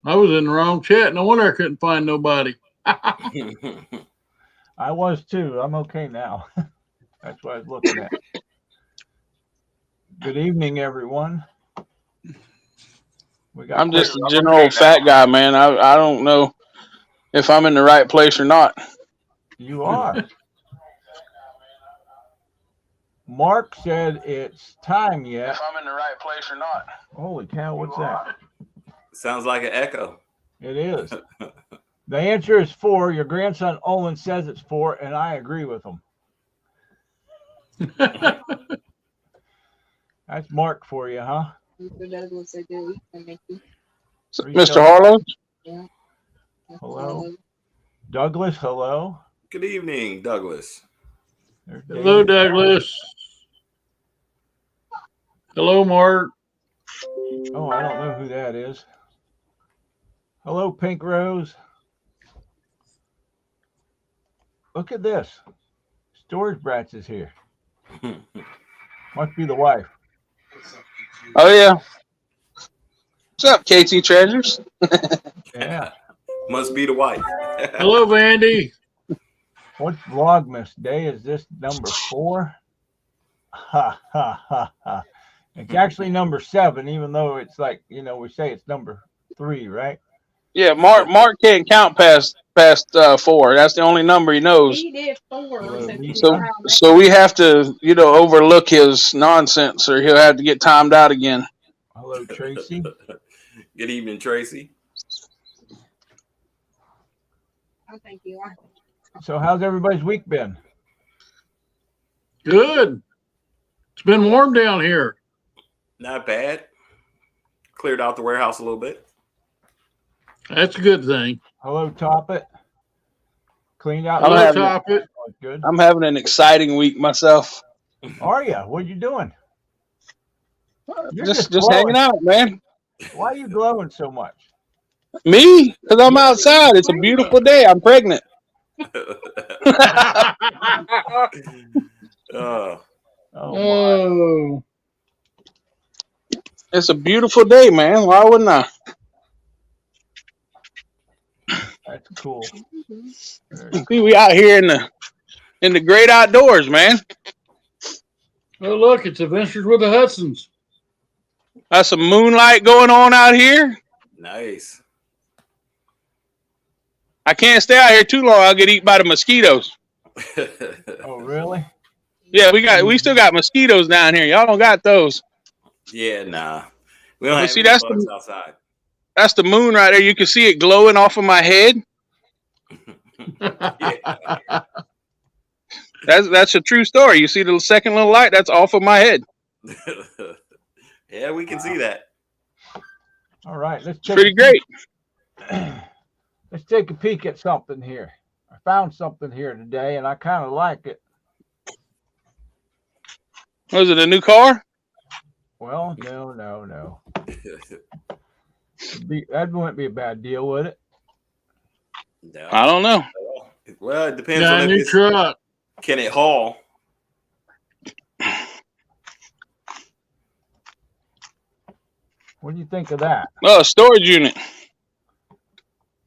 I was in the wrong chat. No wonder I couldn't find nobody. I was too. I'm okay now. That's what I was looking at. Good evening, everyone. I'm just a general fat guy, man. I don't know if I'm in the right place or not. You are. Mark said it's time yet. If I'm in the right place or not. Holy cow, what's that? Sounds like an echo. It is. The answer is 4. Your grandson Olin says it's 4, and I agree with him. That's Mark for you, huh? Mr. Harlow? Yeah. Hello. Douglas, hello. Good evening, Douglas. Hello, Douglas. Hello, Mark. Oh, I don't know who that is. Hello, Pink Rose. Look at this. Storage Bratz is here. Must be the wife. Oh, yeah. What's up, KT Treasures? Yeah. Must be the wife. Hello, Vandy. What Vlogmas day is this? Number 4? Ha, ha, ha, ha. It's actually number 7, even though it's like, we say it's number 3, right? Yeah, Mark can't count past 4. That's the only number he knows. He did 4. So we have to, overlook his nonsense, or he'll have to get timed out again. Hello, Tracy. Good evening, Tracy. Oh, thank you. So how's everybody's week been? Good. It's been warm down here. Not bad. Cleared out the warehouse a little bit. That's a good thing. Hello, Toppet. Cleaned out. Hello, Toppet. Good. I'm having an exciting week myself. Are you? What are you doing? You're Just hanging out, man. Why are you glowing so much? Me? Because I'm outside. It's a beautiful day. I'm pregnant. Oh. It's a beautiful day, man. Why wouldn't I? That's cool. See, we out here in the great outdoors, man. Oh, look, it's Adventures with the Hudsons. That's some moonlight going on out here. Nice. I can't stay out here too long. I'll get eaten by the mosquitoes. Oh, really? Yeah, we still got mosquitoes down here. Y'all don't got those. Yeah, nah. We don't have see, any that's bugs outside. That's the moon right there. You can see it glowing off of my head. Yeah. That's a true story. You see the second little light? That's off of my head. Yeah, we can see that. All right, let's pretty great. Let's take a peek at something here. I found something here today, and I kind of like it. Was it a new car? Well, no. That wouldn't be a bad deal, would it? No. I don't know. Well, it depends Yeah, on if new it's truck. can it haul. What do you think of that? Oh, a storage unit.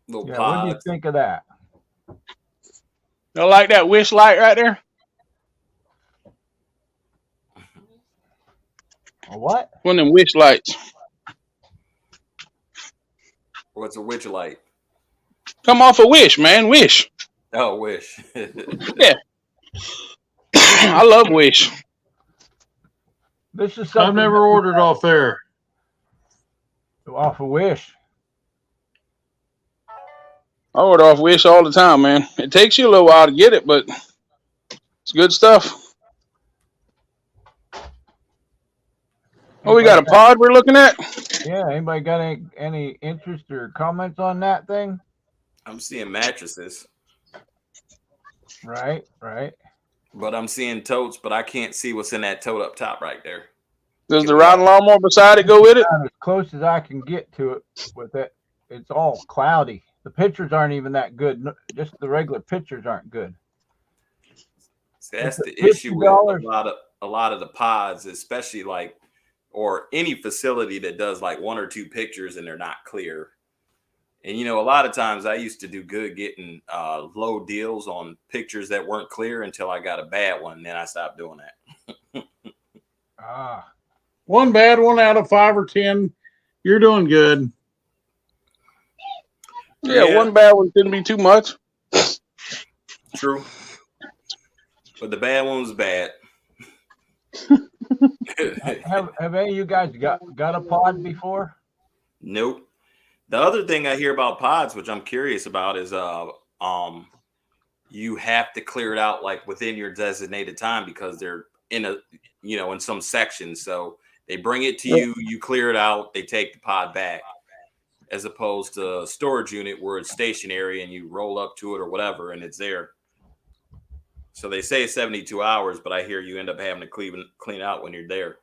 Little Yeah, what do you pods. think of that? You like that wish light right there? A what? One of them wish lights. What's a witch light? Come off a Wish, man. Wish. Oh, wish. Yeah. I love Wish. This is something I've never ordered off there. off a Wish. I order off Wish all the time, man. It takes you a little while to get it, but it's good stuff. Oh, we got a pod we're looking at? Yeah, anybody got any interest or comments on that thing? I'm seeing mattresses, Right. but I'm seeing totes, but I can't see what's in that tote up top right there. Does the riding lawnmower beside it go with it? As close as I can get to it with it, it's all cloudy. The pictures aren't even that good. Just the regular pictures aren't good. See, that's It's the issue with $50. a lot of the pods, especially or any facility that does like 1 or 2 pictures and they're not clear. And you know, a lot of times I used to do good getting low deals on pictures that weren't clear until I got a bad one. Then I stopped doing that. One bad one out of 5 or 10, you're doing good. Yeah, one bad one shouldn't be too much. True. But the bad one was bad. have any of you guys got a pod before? Nope. The other thing I hear about pods, which I'm curious about, is you have to clear it out like within your designated time because they're in in some sections. So they bring it to you, you clear it out, they take the pod back, as opposed to a storage unit where it's stationary and you roll up to it or whatever and it's there. So they say 72 hours, but I hear you end up having to clean out when you're there.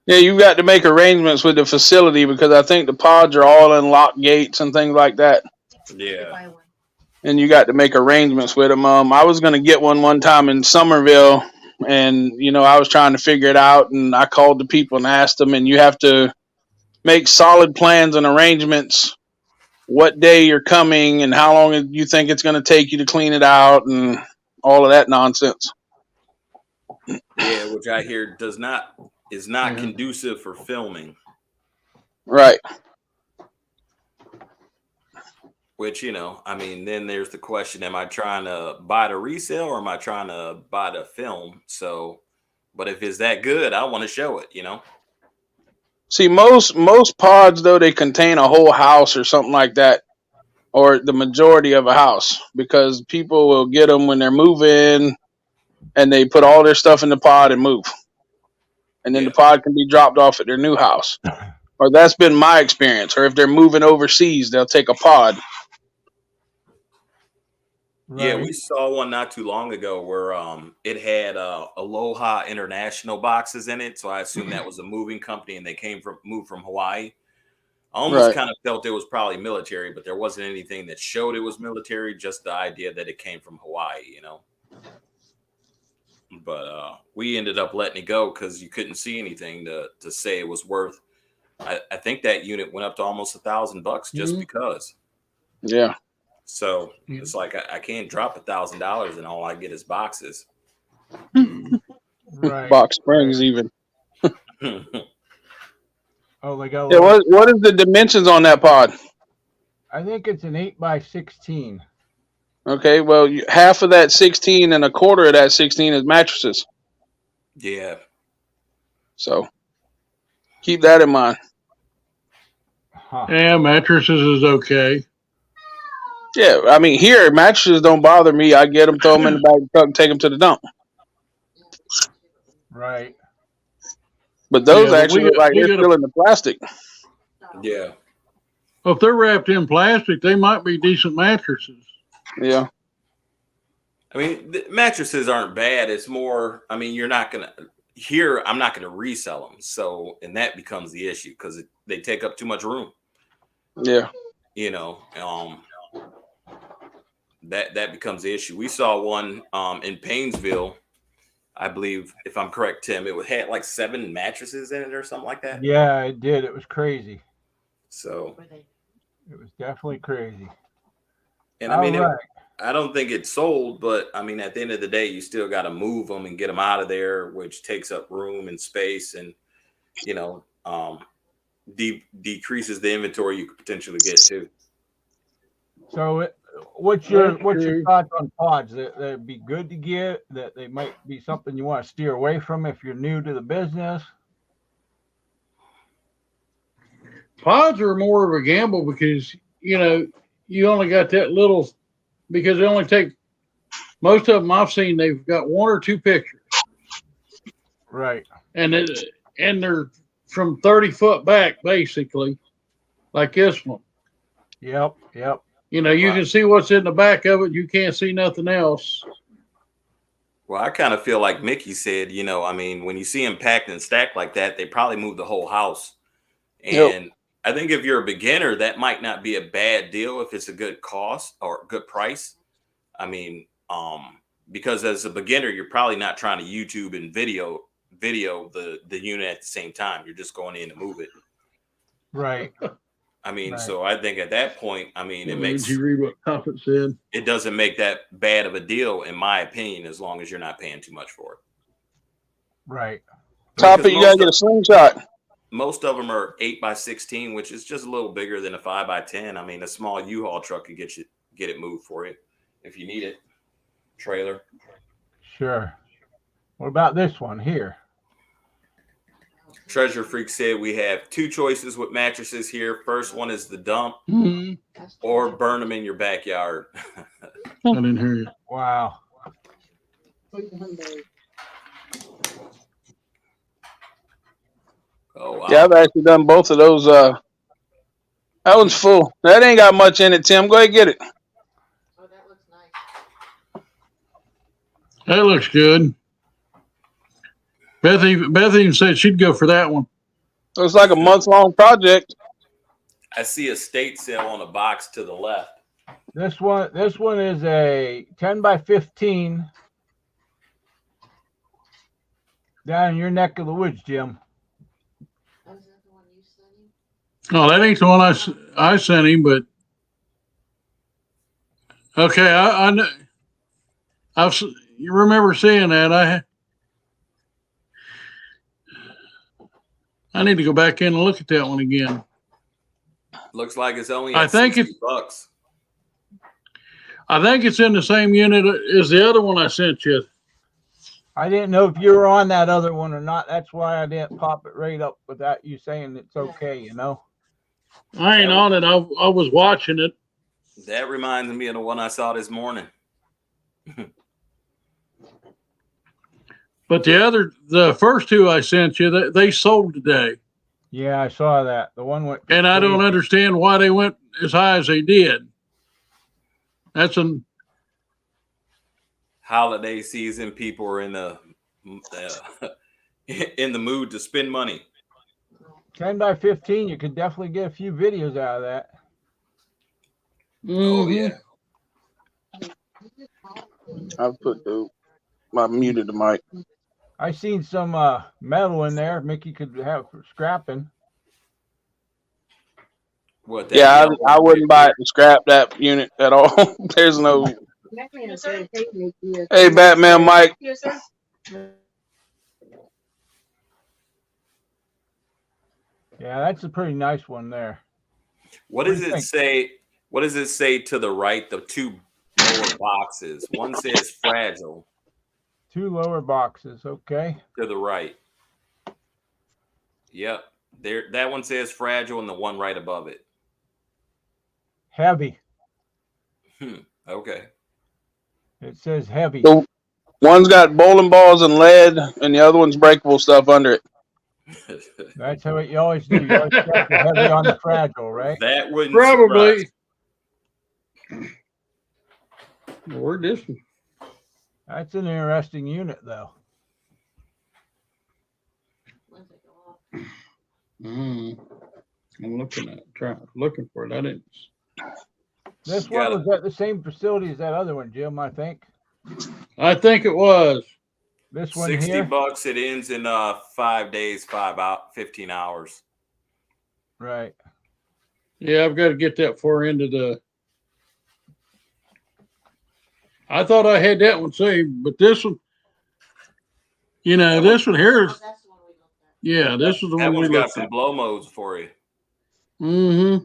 Yeah, you got to make arrangements with the facility because I think the pods are all in lock gates and things like that. Yeah. And you got to make arrangements with them. I was going to get one time in Somerville, and I was trying to figure it out, and I called the people and asked them, and you have to make solid plans and arrangements. What day you're coming and how long you think it's going to take you to clean it out and all of that nonsense. Yeah, which I hear is not conducive for filming. Right. Which, then there's the question, am I trying to buy to resale or am I trying to buy to film? So, but if it's that good, I want to show it, See, most pods, though, they contain a whole house or something like that, or the majority of a house, because people will get them when they're moving and they put all their stuff in the pod and move. And then the pod can be dropped off at their new house. Or that's been my experience. Or if they're moving overseas, they'll take a pod. Right. Yeah, we saw one not too long ago where it had Aloha International boxes in it. So I assume that was a moving company and they moved from Hawaii. I almost kind of felt it was probably military, but there wasn't anything that showed it was military, just the idea that it came from Hawaii, But we ended up letting it go because you couldn't see anything to say it was worth. I think that unit went up to almost $1,000 just because. Yeah. So it's like I can't drop $1,000 and all I get is boxes. Right. Box springs even. Oh, they got. Yeah. What is the dimensions on that pod? I think it's an 8x16. Okay. Well, half of that 16 and a quarter of that 16 is mattresses. Yeah. So keep that in mind. Huh. Yeah, mattresses is okay. Yeah, I mean, here, mattresses don't bother me. I get them, throw them in the back of the truck, and take them to the dump. Right. But those actually look like they're still in the plastic. Yeah. Well, if they're wrapped in plastic, they might be decent mattresses. Yeah. I mean, the mattresses aren't bad. It's more, you're not going to, here, I'm not going to resell them. So, and that becomes the issue because they take up too much room. Yeah. That becomes the issue. We saw one in Painesville, I believe, if I'm correct, Tim, it had like 7 mattresses in it or something like that. Yeah, it did. It was crazy. So it was definitely crazy. And I don't think it sold, but at the end of the day, you still got to move them and get them out of there, which takes up room and space and, decreases the inventory you could potentially get too. So what's your thoughts on pods? That'd be good to get, that they might be something you want to steer away from if you're new to the business? Pods are more of a gamble because, you only got that little, because they only take, most of them I've seen, they've got 1 or 2 pictures. Right. And they're from 30 foot back, basically, like this one. Yep. You can see what's in the back of it. You can't see nothing else. Well, I kind of feel like Micky said, when you see them packed and stacked like that, they probably moved the whole house. And I think if you're a beginner, that might not be a bad deal if it's a good cost or good price. Because as a beginner, you're probably not trying to YouTube and video the unit at the same time. You're just going in to move it. Right. I mean, Right. so I think at that point, I mean, Did you read what Toppet said? it doesn't make that bad of a deal, in my opinion, as long as you're not paying too much for it. Right. Topic, you gotta get a slingshot. Most of them are 8x16, which is just a little bigger than a 5x10. I mean, a small U-Haul truck could get it moved for you if you need it. Trailer. Sure. What about this one here? Treasure Freak said we have two choices with mattresses here. First one is the dump or burn them in your backyard. I didn't hear you. Wow. Oh, wow. Yeah, I've actually done both of those. That one's full. That ain't got much in it, Tim. Go ahead and get it. Oh, that looks nice. That looks good. Beth even said she'd go for that one. Looks like a month-long project. I see a state sale on a box to the left. This one is a 10x15 down in your neck of the woods, Jim. Oh, is that the one you sent him? Oh, that ain't the one I sent him, but okay, I know. You remember seeing that? I need to go back in and look at that one again. Looks like it's only I at think $60. I think it's in the same unit as the other one I sent you. I didn't know if you were on that other one or not. That's why I didn't pop it right up without you saying it's okay, you know? I ain't on it. I was watching it. That reminds me of the one I saw this morning. But the first two I sent you, they sold today. Yeah, I saw that. The one went. And I don't understand why they went as high as they did. That's Holiday season, people are in the mood to spend money. 10x15, you could definitely get a few videos out of that. Oh yeah. I've I muted the mic. I seen some metal in there. Micky could have for scrapping. What? That Yeah, yellow I one wouldn't buy it to scrap that unit at all. There's no. Hey, Batman Mike. Yeah, that's a pretty nice one there. What does it say? What does it say to the right? The two lower boxes. One says fragile. Two lower boxes. Okay. To the right. Yep. There. That one says fragile, and the one right above it. Heavy. Okay. It says heavy. The one's got bowling balls and lead, and the other one's breakable stuff under it. That's how you always do. You always check the heavy on the fragile, right? That wouldn't probably. surprise. Where'd this one? That's an interesting unit, though. I'm looking for it. I didn't. This one was at the same facility as that other one, Jim, I think. I think it was. This one $60. here. It ends in 5 days, 15 hours. Right. Yeah, I've got to get that far into the. I thought I had that one saved, but this one, this one here is. Yeah, this is the That one we one's got looked some at. blow modes for you. Mm-hmm.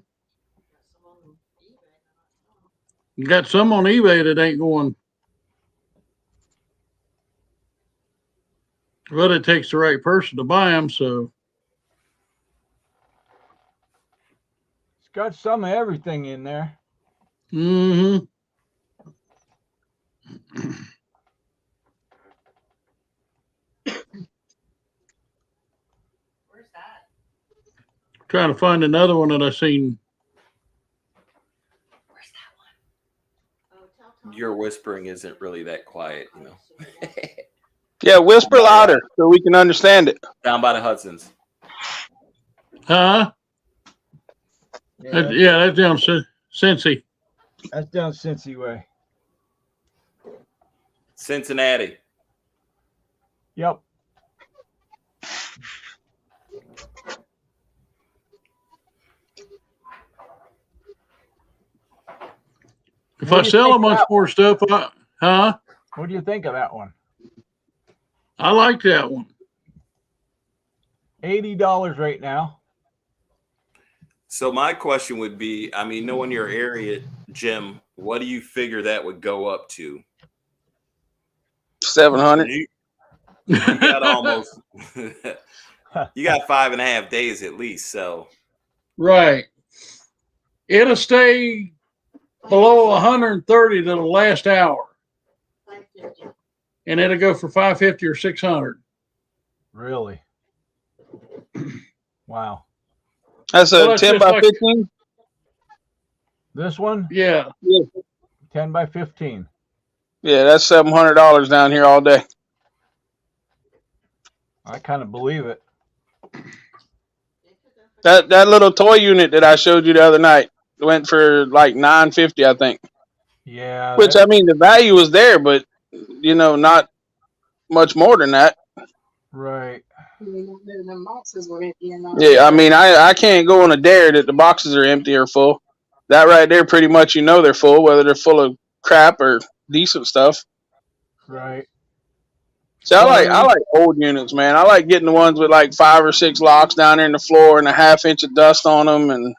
Got some on eBay that ain't going. But it takes the right person to buy them, so. It's got some of everything in there. Mm-hmm. Where's that? Trying to find another one that I seen. Where's that one? Oh, tell Tom. Your whispering isn't really that quiet, Yeah, whisper louder so we can understand it. Down by the Hudsons. Huh? Yeah, That's down Cincy. that's down Cincy way. Cincinnati. Yep. If I sell a bunch more stuff, What do you think of that one? I like that one. $80 right now. So my question would be, I mean, knowing your area, Jim, what do you figure that would go up to? 700. You got almost, you got 5.5 days at least. So Right. It'll stay below 130 to the last hour, and it'll go for 550 or 600. Really? Wow. That's Well, a that's 10 just by like- 15. This one, Yeah. 10 by 15. Yeah, that's $700 down here all day. I kind of believe it. That little toy unit that I showed you the other night went for like $950, I think. Yeah. Which I mean, the value was there, but not much more than that. Right. The boxes were empty or not. Yeah, I mean, I can't go on a dare that the boxes are empty or full. That right there, pretty much, they're full, whether they're full of crap or decent stuff. Right. See, I like old units, man. I like getting the ones with like 5 or 6 locks down there in the floor and a half inch of dust on them, and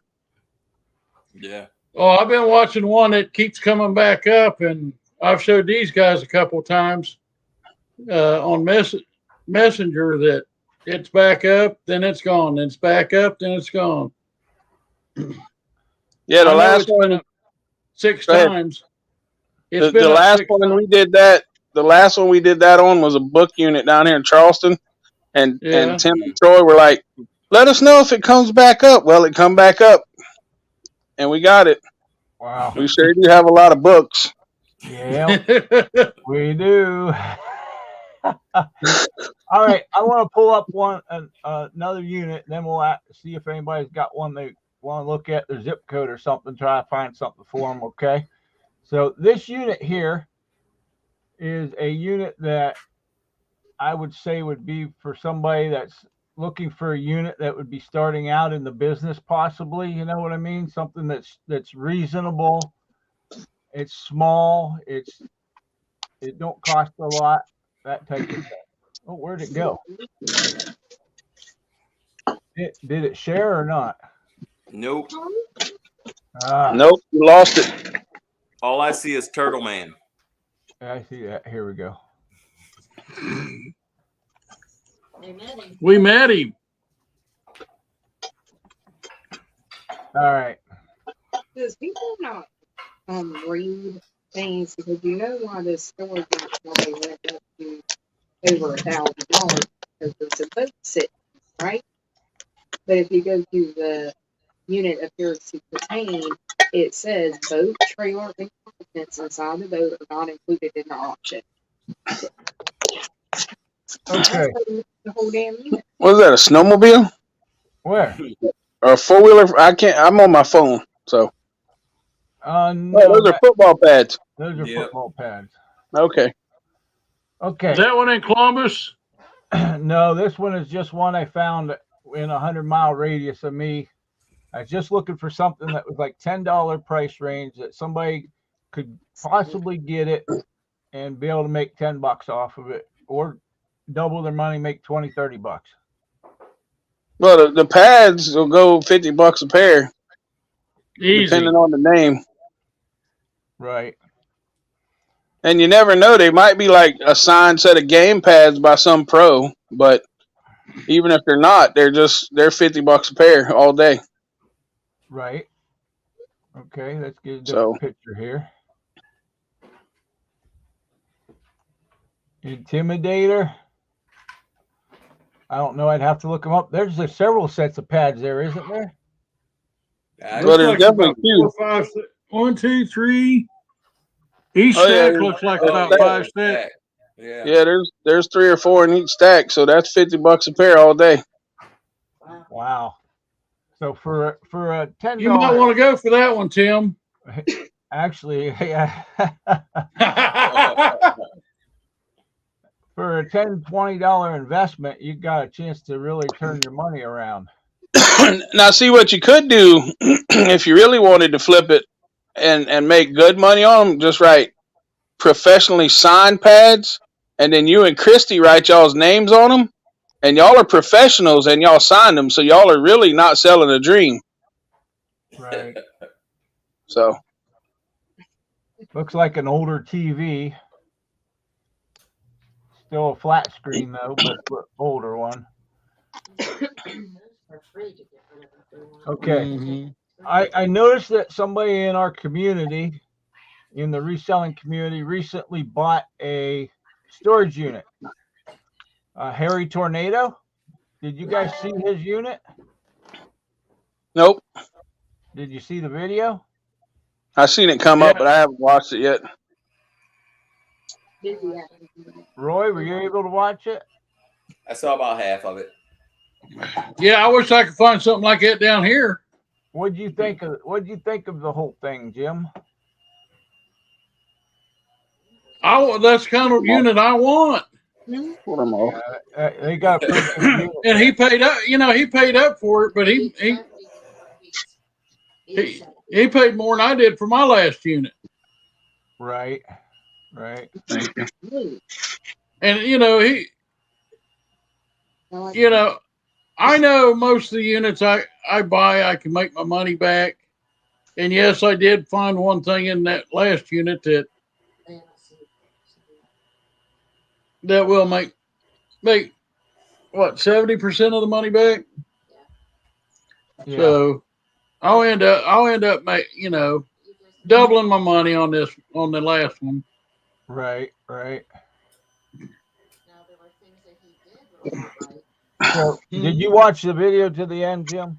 yeah. Oh, I've been watching one that keeps coming back up, and I've showed these guys a couple of times on Messenger that it's back up, then it's gone, then it's back up, then it's gone. yeah, the last been one, up 6 Go ahead. times. the last one we did that. The last one we did that on was a book unit down here in Charleston, and Yeah. Tim and Troy were like, "Let us know if it comes back up." Well, it come back up, and we got it. Wow. We sure do have a lot of books. Yeah, we do. All right. I want to pull up another unit, and then we'll see if anybody's got one they want to look at their zip code or something, try to find something for them. Okay. So this unit here is a unit that I would say would be for somebody that's looking for a unit that would be starting out in the business, possibly. You know what I mean? Something that's reasonable. It's small. It don't cost a lot. That type of thing. Oh, where'd it go? Did it share or not? Nope. Nope, you lost it. All I see is Turtle Man. I see that. Here we go. They met him. We met him. All right. Does people not read things? Because why this storage probably went up to over $1,000 because there's a boat sitting, right? But if you go to the unit appears to contain, it says boat, trailer, and contents inside the boat are not included in the auction. Okay. The whole damn unit. What is that? A snowmobile Where? or a 4-wheeler? I can't. I'm on my phone, so. No, Oh, those are football pads. those are Yeah. football pads. Okay. Okay. Is that one in Columbus? No, this one is just one I found in a 100-mile radius of me. I was just looking for something that was like $10 price range that somebody could possibly get it and be able to make $10 off of it, or double their money, make $20-$30. Well, the pads will go $50 a pair, Easy. depending on the name. Right. And you never know; they might be like a signed set of game pads by some pro. But even if they're not, they're $50 a pair all day. Right. Okay, let's get a So- different picture here. Intimidator. I don't know. I'd have to look them up. There's several sets of pads there, isn't there? Well, there's definitely about two. 4, 5, 6, 1, 2, 3. Each Oh, yeah, stack looks like oh, about stack. 5 stacks. Yeah. Yeah, there's 3 or 4 in each stack, so that's $50 a pair all day. Wow. So for a $10, You might want to go for that one, Tim. actually, yeah, for a $10-$20 investment, you got a chance to really turn your money around. Now, see what you could do if you really wanted to flip it. and make good money on them, just write professionally signed pads, and then you and Christy write y'all's names on them, and y'all are professionals and y'all signed them, so y'all are really not selling a dream. Right. So Looks like an older TV. Still a flat screen though, but older one. Okay. Mhm. I noticed that somebody in our community, in the reselling community, recently bought a storage unit. Harry Tornado. Did you guys see his unit? nope, Did you see the video? I seen it come up, but I haven't watched it yet. Roy, were you able to watch it? I saw about half of it. Yeah, I wish I could find something like that down here. What'd you think of the whole thing, Jim? That's the kind of unit I want. What am I? They got a pretty good unit. And he paid up. He paid up for it, but he paid more than I did for my last unit. Right. Thank you. And I know most of the units I buy, I can make my money back. And yes, I did find one thing in that last unit that will make what 70% of the money back. Yeah. So I'll end up doubling my money on the last one. Right. So, did you watch the video to the end, Jim?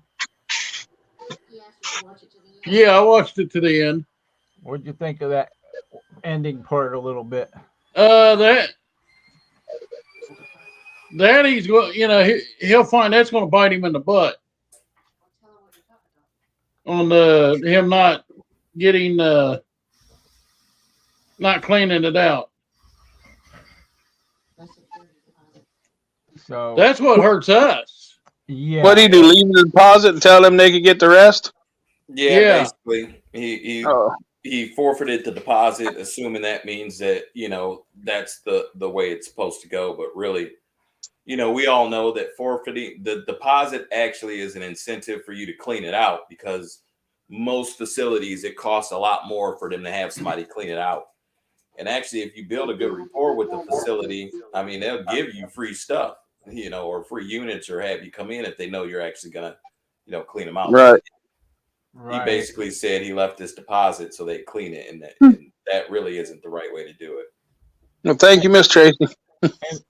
Yeah, I watched it to the end. What'd you think of that ending part a little bit? That he's going, he'll find that's going to bite him in the butt on him not getting not cleaning it out. So that's what hurts us. Yeah. What do you do? Leave the deposit and tell them they could get the rest? Yeah. Basically, he forfeited the deposit, assuming that means that that's the way it's supposed to go. But really, we all know that forfeiting the deposit actually is an incentive for you to clean it out, because most facilities, it costs a lot more for them to have somebody clean it out. And actually, if you build a good rapport with the facility, I mean, they'll give you free stuff, or free units, or have you come in if they know you're actually gonna, clean them out. Right. He basically said he left this deposit so they clean it, and that really isn't the right way to do it. Well, thank you, Miss Tracy.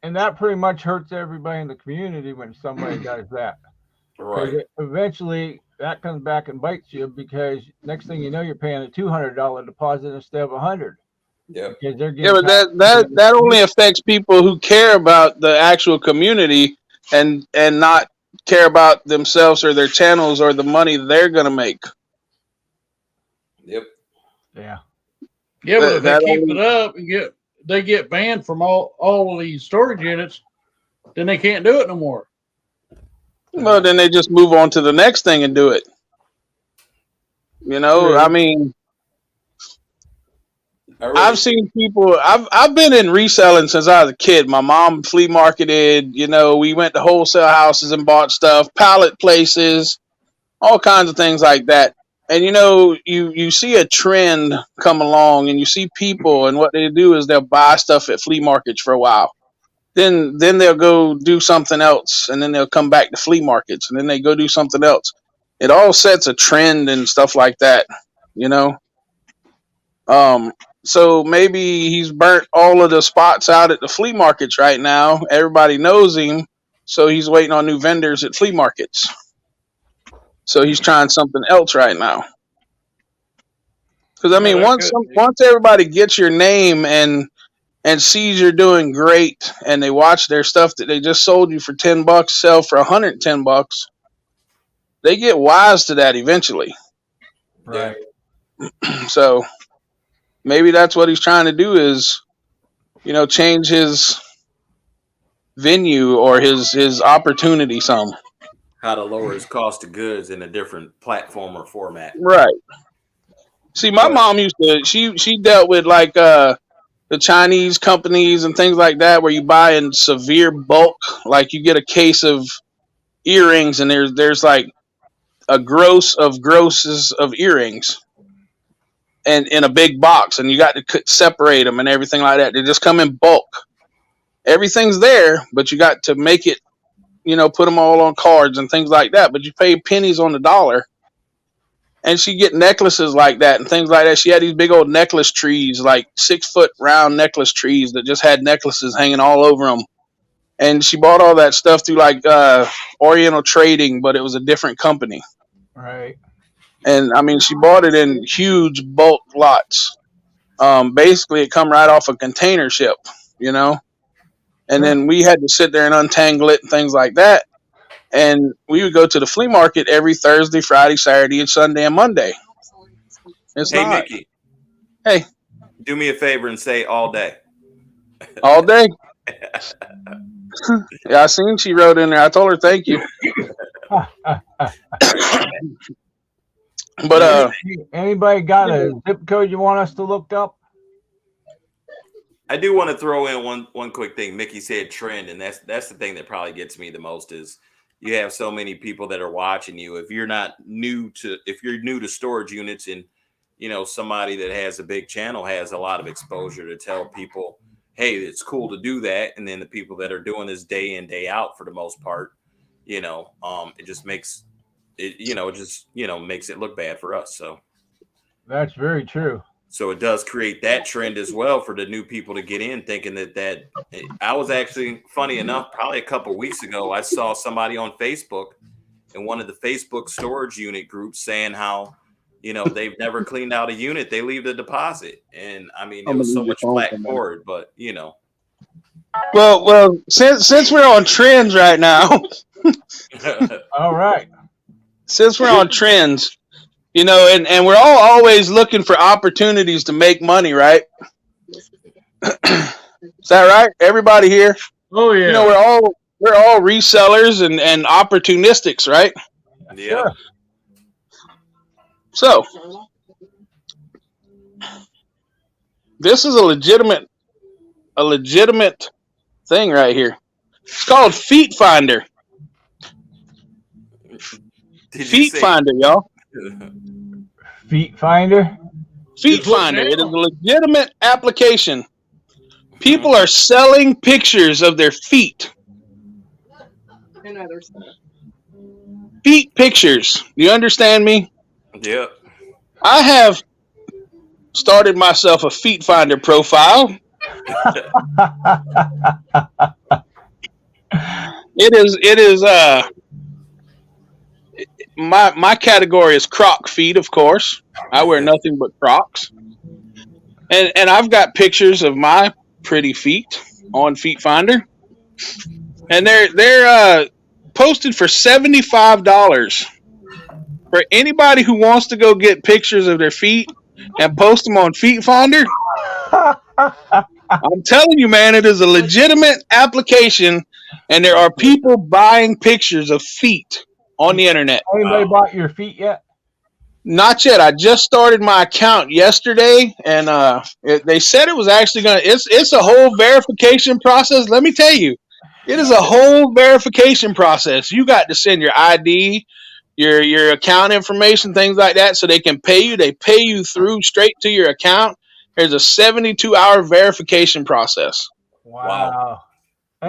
And that pretty much hurts everybody in the community when somebody does that. Right. Eventually, that comes back and bites you, because next thing you know, you're paying a $200 deposit instead of $100. Yeah. Because they're Yeah, but that only affects people who care about the actual community and not care about themselves or their channels or the money they're gonna make. Yep. Yeah. Yeah, but if they keep it up and they get banned from all of these storage units, then they can't do it no more. Well, then they just move on to the next thing and do it. True. I mean, I've seen people. I've been in reselling since I was a kid. My mom flea marketed. We went to wholesale houses and bought stuff, pallet places, all kinds of things like that. And you see a trend come along, and you see people, and what they do is they'll buy stuff at flea markets for a while. Then they'll go do something else, and then they'll come back to flea markets, and then they go do something else. It all sets a trend and stuff like that. So maybe he's burnt all of the spots out at the flea markets right now. Everybody knows him, so he's waiting on new vendors at flea markets. So he's trying something else right now. Because I mean, once everybody gets your name and sees you're doing great, and they watch their stuff that they just sold you for $10 sell for $110, they get wise to that eventually. Right. So maybe that's what he's trying to do is, change his venue or his opportunity some. How to lower his cost of goods in a different platform or format. Right. See, my mom used to. She dealt with like the Chinese companies and things like that, where you buy in severe bulk. Like you get a case of earrings, and there's like a gross of grosses of earrings, and in a big box, and you got to separate them and everything like that. They just come in bulk. Everything's there, but you got to make it. Put them all on cards and things like that. But you pay pennies on the dollar. And she get necklaces like that and things like that. She had these big old necklace trees, like 6-foot round necklace trees that just had necklaces hanging all over them. And she bought all that stuff through like Oriental Trading, but it was a different company. Right. And I mean, she bought it in huge bulk lots. Basically, it come right off a container ship, And then we had to sit there and untangle it and things like that. And we would go to the flea market every Thursday, Friday, Saturday, and Sunday and Monday. It's Hey, not. Micky. Hey. Do me a favor and say all day. All day. Yeah, I seen she wrote in there. I told her thank you. But anybody got a zip code you want us to look up? I do want to throw in one quick thing. Micky said trend, and that's the thing that probably gets me the most is you have so many people that are watching you. If you're new to storage units, and somebody that has a big channel has a lot of exposure to tell people, hey, it's cool to do that. And then the people that are doing this day in, day out for the most part, it just makes it, makes it look bad for us. So that's very true. So it does create that trend as well for the new people to get in thinking that I was actually, funny enough, probably a couple of weeks ago, I saw somebody on Facebook in one of the Facebook storage unit groups saying how, they've never cleaned out a unit. They leave the deposit. And I mean, it was so much flack for it, but Well, since we're on trends right now. All right. Since we're on trends, and we're all always looking for opportunities to make money, right? Is that right? Everybody here? Oh yeah. We're all resellers and opportunistics, right? Yeah. Sure. So this is a legitimate thing right here. It's called Feet Finder. Feet Finder, y'all. Feet Finder. Feet Finder. It is a legitimate application. People are selling pictures of their feet. And other stuff. Feet pictures. Do you understand me? Yeah. I have started myself a Feet Finder profile. It is my category is Croc feet, of course. I wear nothing but Crocs. And I've got pictures of my pretty feet on Feet Finder. And they're posted for $75 for anybody who wants to go get pictures of their feet and post them on Feet Finder. I'm telling you, man, it is a legitimate application, and there are people buying pictures of feet on the internet. Anybody bought your feet yet? Not yet. I just started my account yesterday, and they said it was actually going to. It's a whole verification process. Let me tell you, it is a whole verification process. You got to send your ID, your account information, things like that, so they can pay you. They pay you through straight to your account. There's a 72-hour verification process. Wow.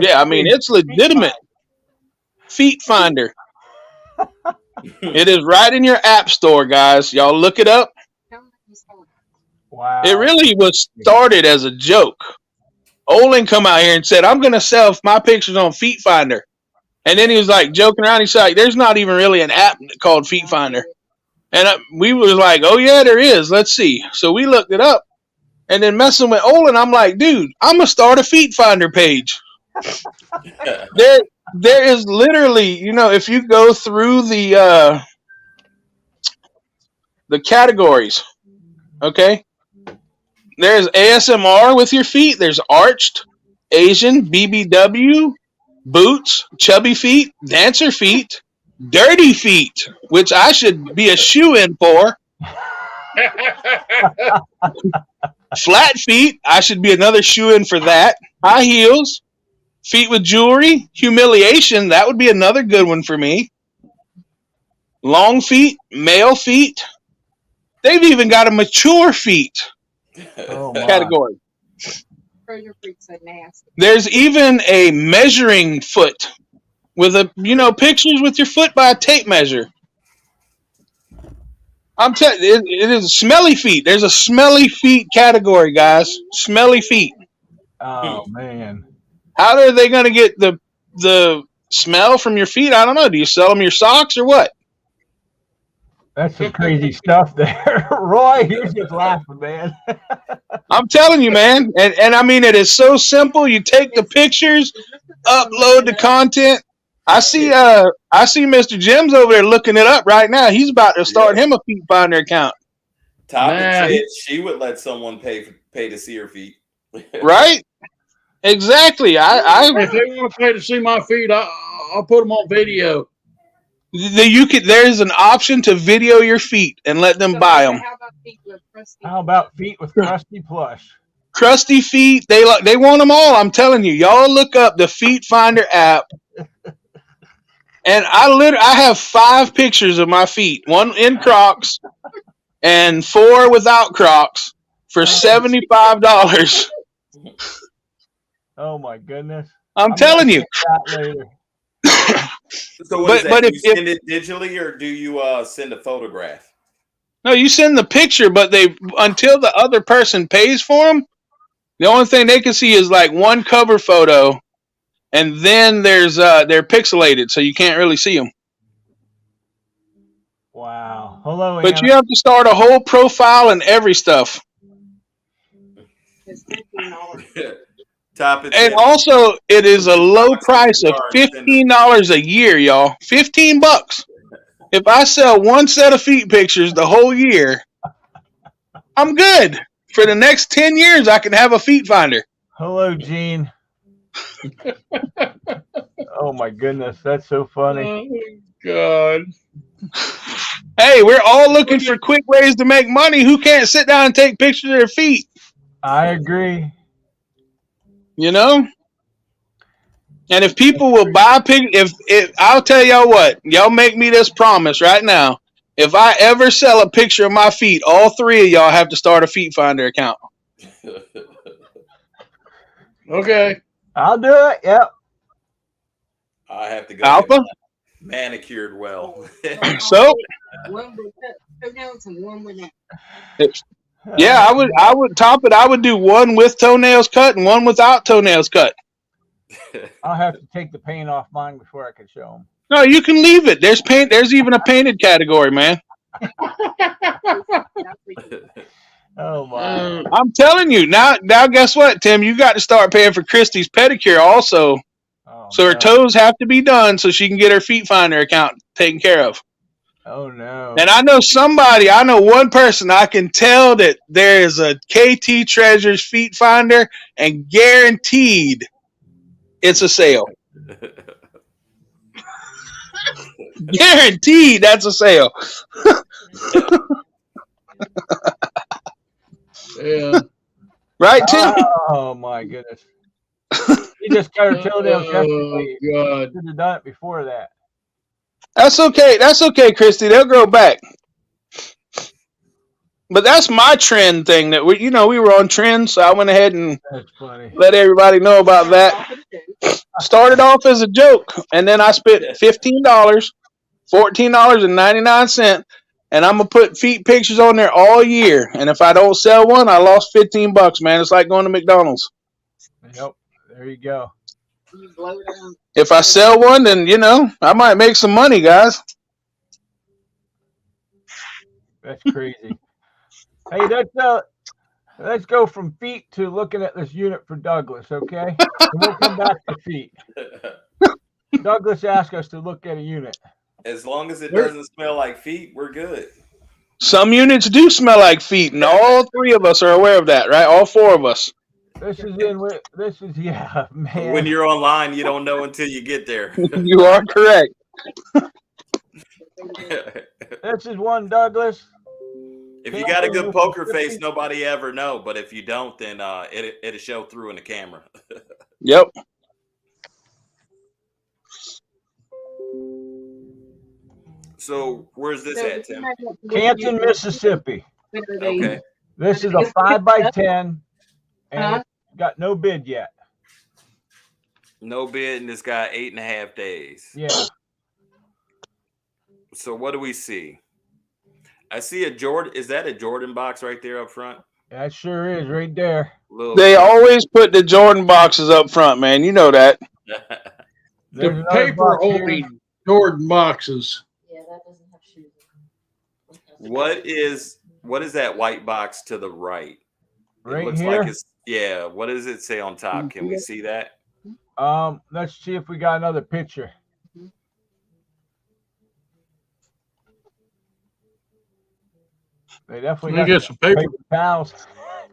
Yeah, I mean, it's legitimate. Feet Finder. It is right in your app store, guys. Y'all look it up. Wow. It really was started as a joke. Olin come out here and said, I'm going to sell my pictures on Feet Finder. And then he was like joking around. He's like, there's not even really an app called Feet Finder. And we was like, oh, yeah, there is. Let's see. So we looked it up. And then messing with Olin, I'm like, dude, I'm going to start a Feet Finder page. There is literally, if you go through the categories, okay, there's ASMR with your feet. There's arched, Asian, BBW, boots, chubby feet, dancer feet, dirty feet, which I should be a shoe-in for. Flat feet, I should be another shoe-in for that. High heels, feet with jewelry, humiliation, that would be another good one for me. Long feet, male feet. They've even got a mature feet Oh my. category. Treasure freaks so nasty. There's even a measuring foot with pictures with your foot by a tape measure. I'm telling you, it is smelly feet. There's a smelly feet category, guys. Smelly feet. Oh man. How are they going to get the smell from your feet? I don't know. Do you sell them your socks or what? That's some crazy stuff there. Roy, you're just laughing, man. I'm telling you, man. And I mean, it is so simple. You take the pictures, upload the content. I see Mr. Jim's over there looking it up right now. He's about to start him a feet finder account. Topic Man. said she would let someone pay to see her feet. Right? Exactly. If they want to pay to see my feet, I'll put them on video. There's an option to video your feet and let them buy them. How about feet with crusty? How about feet with crusty plush? Crusty feet, they want them all. I'm telling you, y'all look up the Feet Finder app. And I have 5 pictures of my feet, 1 in Crocs and 4 without Crocs for $75. Oh my goodness. I'm telling you. That later. So what is that? but Do if- you send it digitally or do you send a photograph? No, you send the picture, but until the other person pays for them, the only thing they can see is like one cover photo, and then they're pixelated, so you can't really see them. Wow. Hello, But Anna. you have to start a whole profile and every stuff. It's $15. Topic And said, also, it is a low price of $15 a year, y'all. $15. If I sell one set of feet pictures the whole year, I'm good. For the next 10 years, I can have a feet finder. Hello, Gene. Oh my goodness, that's so funny. Oh, God. Hey, we're all looking for quick ways to make money. Who can't sit down and take pictures of their feet? I agree. You know? And if people will buy if I'll tell y'all what, y'all make me this promise right now. If I ever sell a picture of my feet, all 3 of y'all have to start a Feet Finder account. Okay. I'll do it. Yep. I have to go Alpha? get manicured well. So One with toenails and one without. yeah, I would top it. I would do one with toenails cut and one without toenails cut. I'll have to take the paint off mine before I can show them. No, you can leave it. There's paint. There's even a painted category, man. Oh my. I'm telling you now. Guess what, Tim? You got to start paying for Christy's pedicure also. Oh, So her no. toes have to be done so she can get her Feet Finder account taken care of. Oh no. And I know one person I can tell that there is a KT Treasures Feet Finder, and guaranteed it's a sale. Guaranteed that's a sale. Yeah. Right, Tim? Oh my goodness. He just cut her toenails Oh, yesterday. God. Should have done it before that. That's okay. That's okay, Christy. They'll grow back. But that's my trend thing that we were on trend, so I went ahead and That's funny. let everybody know about that. Started off as a joke, and then I spent $15, $14.99, and I'm gonna put feet pictures on there all year. And if I don't sell one, I lost $15, man. It's like going to McDonald's. Yep. There you go. You blow it out. If I sell one, then I might make some money, guys. That's crazy. Hey, let's go from feet to looking at this unit for Douglas, okay? And we'll come back to feet. Douglas asked us to look at a unit. As long as it doesn't smell like feet, we're good. Some units do smell like feet, and all 3 of us are aware of that, right? All 4 of us. Yeah, man. When you're online, you don't know until you get there. You are correct. This is one, Douglas. If you got a good poker face, nobody ever know. But if you don't, then it'll show through in the camera. Yep. So where's this at, Tim? Canton, Mississippi. Okay. This is a 5x10, and it's got no bid yet. No bid, and it's got 8.5 days. Yeah. So what do we see? I see a Jordan. Is that a Jordan box right there up front? That sure is right there. They always put the Jordan boxes up front, man. You know that. There's The another paper box here. holding Jordan boxes. Yeah, that doesn't have shoes. What is that white box to the right? Right it looks here. like it's what does it say on top? Can we see that? Let's see if we got another picture. They definitely Let me got get some paper. towels,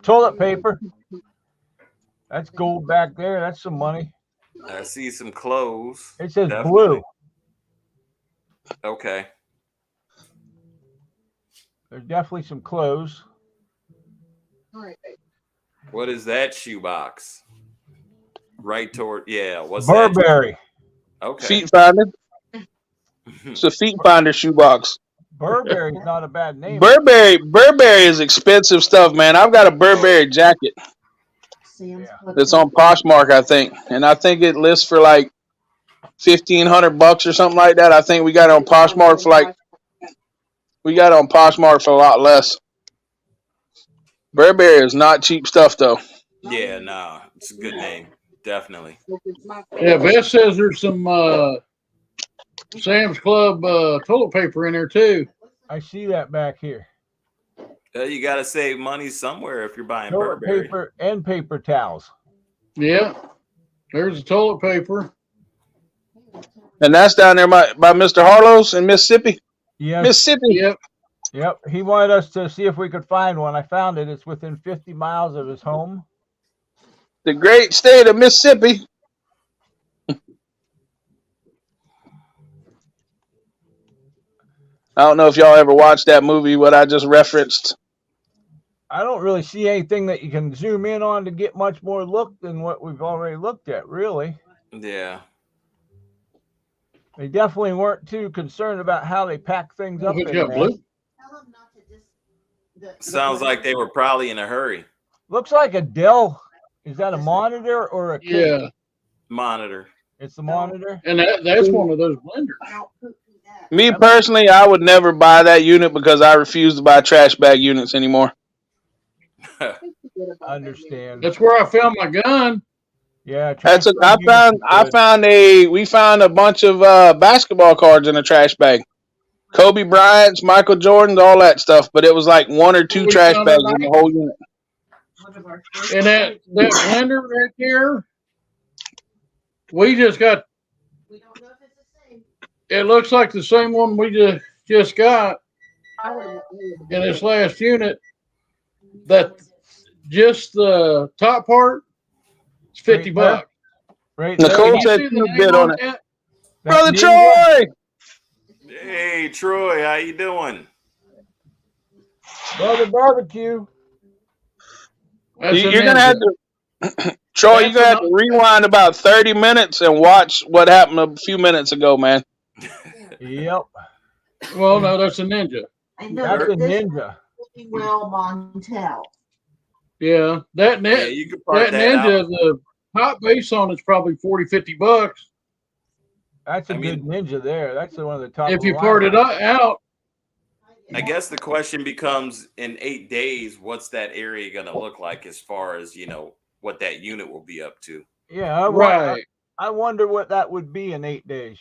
toilet paper. That's gold back there. That's some money. I see some clothes. It says Definitely. blue. Okay. There's definitely some clothes. All right, babe. What is that shoebox? Right toward what's Burberry. that? Okay. Feet finder. It's a feet finder shoebox. Burberry's not a bad name. Burberry is expensive stuff, man. I've got a Burberry jacket that's on Poshmark, I think, and I think it lists for like $1,500 or something like that. I think we got it on Poshmark for a lot less. Burberry is not cheap stuff, though. Yeah, nah, it's a good name, definitely. Yeah, Beth says there's some Sam's Club toilet paper in there too. I see that back here. You got to save money somewhere if you're buying Toilet Burberry. paper and paper towels. Yeah, there's the toilet paper. And that's down there by Mr. Harlow's in Mississippi. Yes. Mississippi. Yep. Yep. He wanted us to see if we could find one. I found it. It's within 50 miles of his home. The great state of Mississippi. I don't know if y'all ever watched that movie, what I just referenced. I don't really see anything that you can zoom in on to get much more look than what we've already looked at, really. Yeah. They definitely weren't too concerned about how they pack things up. It's in got there. blue. Sounds like they were probably in a hurry. Looks like a Dell. Is that a monitor or a case? Yeah, Monitor. It's the monitor. and that's one of those blenders. Me personally, I would never buy that unit because I refuse to buy trash bag units anymore. I understand. That's where I found my gun. Yeah. We found a bunch of basketball cards in a trash bag. Kobe Bryant's, Michael Jordan's, all that stuff, but it was like one or two trash bags in the whole unit. And that blender right there, we just got. We don't know if it's the same. It looks like the same one we just got in this last unit. That just the top part is $50. Right. Nicole Can said you see you the bid name on it. that? Brother Ninja. Troy! Hey, Troy, how you doing? Brother Barbecue. That's a You're going to Ninja. have to, Troy, you're going to have to rewind about 30 minutes and watch what happened a few minutes ago, man. Yep. Well, no, that's a Ninja. I That's know a this Ninja. is well Montel. Yeah, that Yeah, you could part that that Ninja, out. the top base on it's probably $40-$50. That's a good Ninja there. That's one of the top. If you of the part it line. out, I guess the question becomes, in 8 days, what's that area going to look like as far as, what that unit will be up to? Yeah. right? I wonder what that would be in 8 days,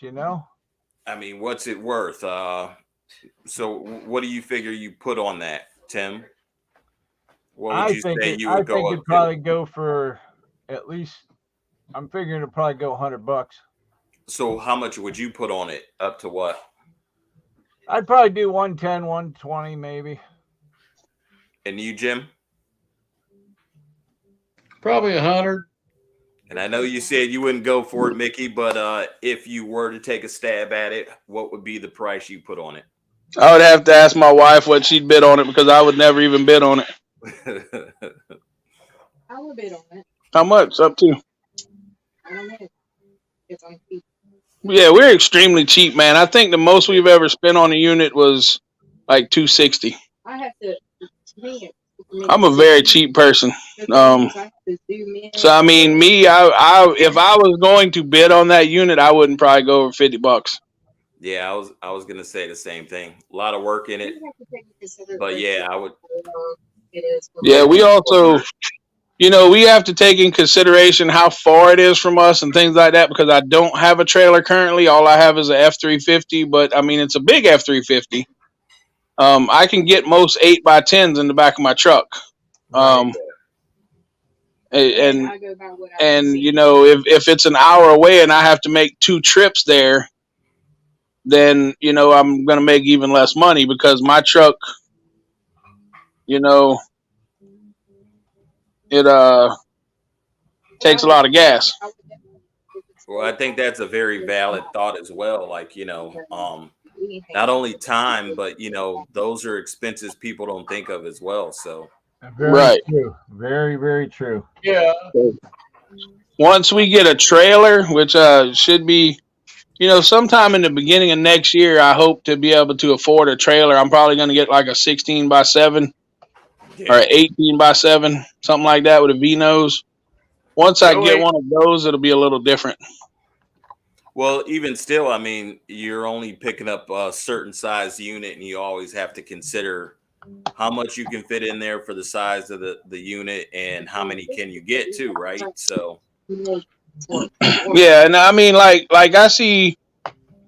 I mean, what's it worth? So what do you figure you put on that, Tim? What would you say you would go up it'd probably go for at least, I'm figuring it'd probably go $100. So how much would you put on it? Up to what? I'd probably do 110, 120 maybe. And you, Jim? Probably 100. And I know you said you wouldn't go for it, Mickey, but if you were to take a stab at it, what would be the price you put on it? I would have to ask my wife what she'd bid on it because I would never even bid on it. I will bid on it. How much? Up to? I don't know. It's on cheap. Yeah, we're extremely cheap, man. I think the most we've ever spent on a unit was like $260. I have to. To me, I'm a very cheap person. I have to zoom in. So I mean, me, I if I was going to bid on that unit, I wouldn't probably go over $50. Yeah, I was gonna say the same thing. A lot of work in it, You have to take into consideration but yeah, I would. how it is for Yeah, we also, we have to take in consideration how far it is from us and things like that because I don't have a trailer currently. All I have is a F350, but I mean, it's a big F350. I can get most 8x10s in the back of my truck. And I go by what I and see. if it's an hour away and I have to make 2 trips there, then I'm gonna make even less money because my truck, it takes a lot of gas. Well, I think that's a very valid thought as well. Like, not only time, but those are expenses people don't think of as well. So Very Right. true. Very, very true. Yeah. Once we get a trailer, which should be, sometime in the beginning of next year, I hope to be able to afford a trailer. I'm probably going to get like a 16x7 or an 18x7, something like that with a V nose. Once I get one of those, it'll be a little different. well, even still, I mean, you're only picking up a certain size unit, and you always have to consider how much you can fit in there for the size of the unit and how many can you get too, right? So Yeah, and I mean, like I see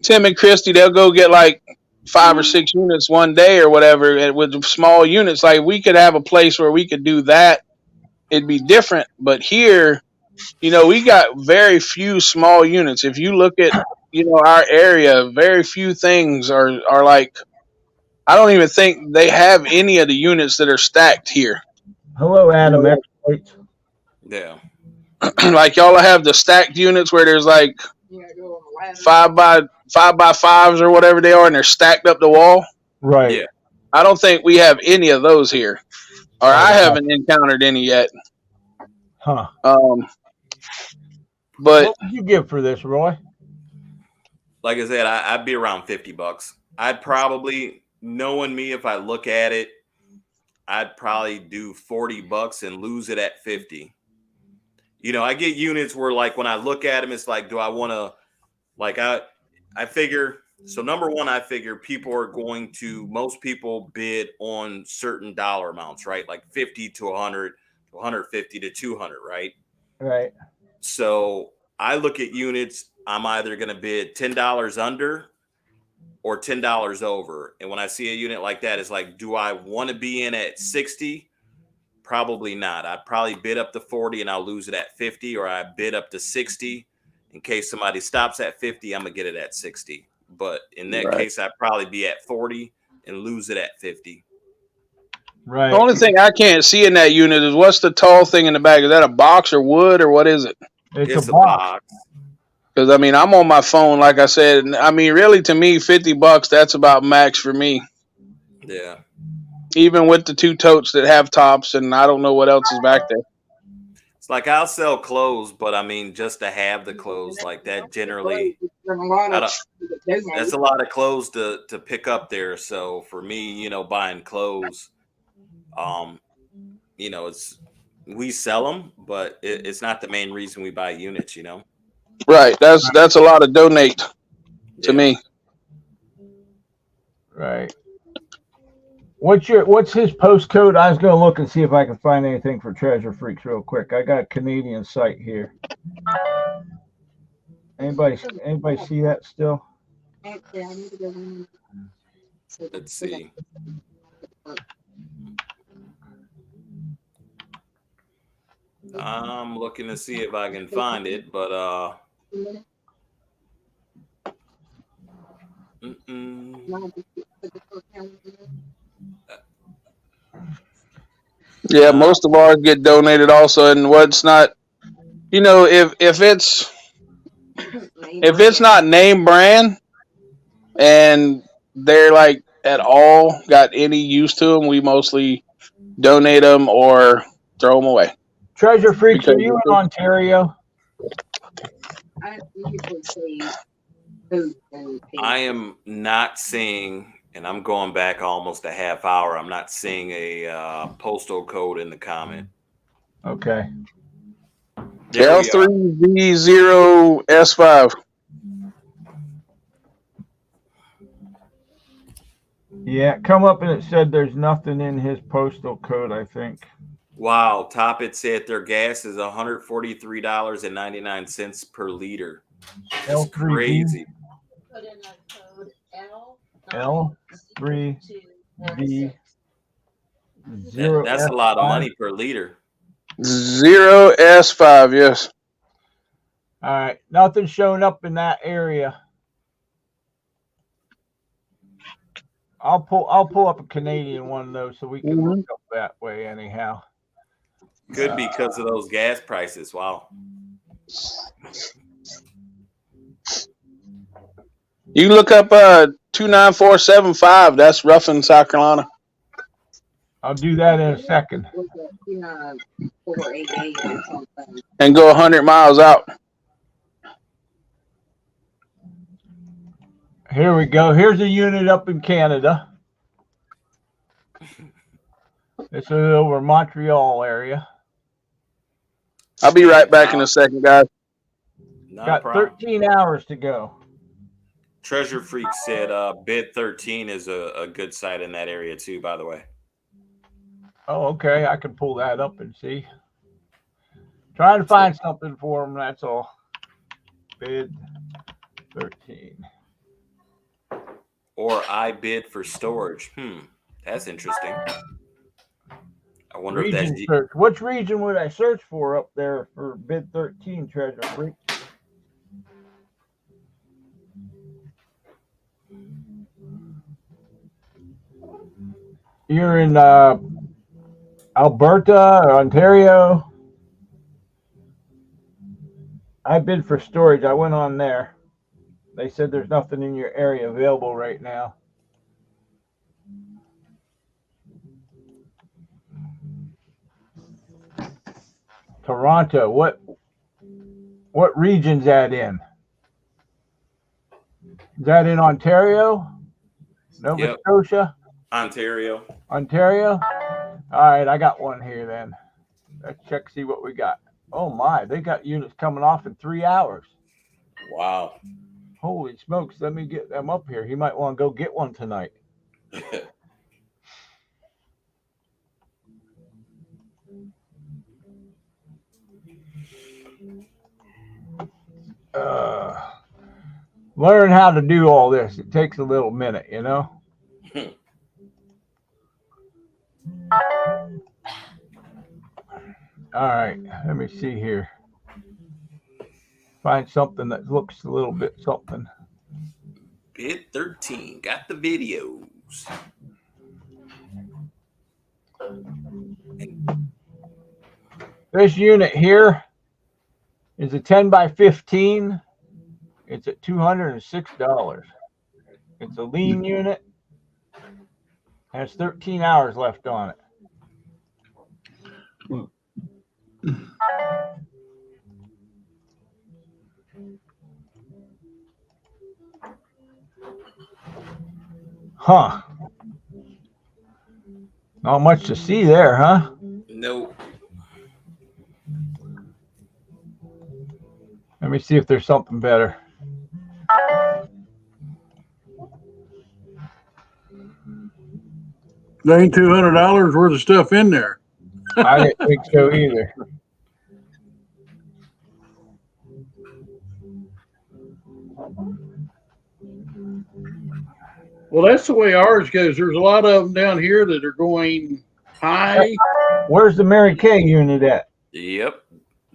Tim and Christy, they'll go get like 5 or 6 units one day or whatever, and with small units. Like we could have a place where we could do that. It'd be different, but here, we got very few small units. If you look at, our area, very few things are like. I don't even think they have any of the units that are stacked here. Hello, Adam. Exploits. yeah, Like y'all have the stacked units where there's like You gotta go on the ladder. 5x5s or whatever they are, and they're stacked up the wall. Right. yeah. I don't think we have any of those here, or I haven't encountered any yet. Huh. But What would you give for this, Roy? Like I said, I'd be around $50. I'd probably, knowing me, if I look at it, I'd probably do $40 and lose it at 50. I get units where, like, when I look at them, it's like, do I want to, like, I figure, so number one, I figure most people bid on certain dollar amounts, right? Like 50 to 100, to 150 to 200, right? Right. So I look at units, I'm either going to bid $10 under or $10 over. And when I see a unit like that, it's like, do I want to be in at 60? Probably not. I'd probably bid up to 40 and I'll lose it at 50, or I bid up to 60 in case somebody stops at 50, I'm going to get it at 60. But in that case, I'd probably be at 40 and lose it at 50. Right. the only thing I can't see in that unit is what's the tall thing in the back? Is that a box or wood or what is it? It's a box. Because I mean, I'm on my phone, like I said. And I mean, really, to me, $50, that's about max for me. Yeah. Even with the 2 totes that have tops, and I don't know what else is back there. It's like I'll sell clothes, but I mean, just to have the clothes like that, generally, that's a lot of clothes to pick up there. So for me, buying clothes, we sell them, but it's not the main reason we buy units, Right. That's a lot of donate to me. Right. What's his postcode? I was gonna look and see if I can find anything for Treasure Freaks real quick. I got a Canadian site here. Anybody see that still? Let's see. I'm looking to see if I can find it, but Yeah, most of ours get donated also, and what's not, if it's not name brand, and they're like at all got any use to them, we mostly donate them or throw them away. Treasure Freaks, Because are you in Ontario? I usually see food and I am not seeing, and I'm going back almost a half hour. I'm not seeing a postal code in the comment. Okay. There we are. L3V0S5. Yeah, come up and it said there's nothing in his postal code, I think. Wow, Top It said their gas is $143.99 per liter. That's L3V. crazy. Put in a code L3V0. That's a lot of money per liter. 0S5, yes. All right, nothing showing up in that area. I'll pull up a Canadian one though, so we can look up that way anyhow. Could be because of those gas prices. Wow. You can look up 29475. That's Ruffin, South Carolina. I'll do that in a second. look at 488 or something. And go 100 miles out. Here we go. Here's a unit up in Canada. This is over Montreal area. I'll be right back in a second, guys. Not a Got problem. 13 hours to go. Treasure Freak said Bid 13 is a good site in that area too, by the way. Oh, okay. I can pull that up and see. Trying to find something for them, that's all. Bid 13. Or I bid for storage. That's interesting. I wonder if Region that's search. Which region would I search for up there for bid 13, Treasure Freak? You're in Alberta or Ontario. I bid for storage. I went on there. They said there's nothing in your area available right now. Toronto. What region's that in? Is that in Ontario? Nova Scotia? Ontario. Ontario? All right, I got one here then. Let's check, see what we got. Oh my, they got units coming off in 3 hours. Wow. Holy smokes, let me get them up here. He might want to go get one tonight. Learn how to do all this. It takes a little minute, you know? All right, let me see here. Find something that looks a little bit something. Bid 13. Got the videos. This unit here is a 10 by 15. It's at $206. It's a lean unit. Has 13 hours left on it. Huh. Not much to see there, huh? Nope. Let me see if there's something better. There ain't $200 worth of stuff in there. I didn't think so either. Well, that's the way ours goes. There's a lot of them down here that are going high. Where's the Mary Kay unit at? Yep.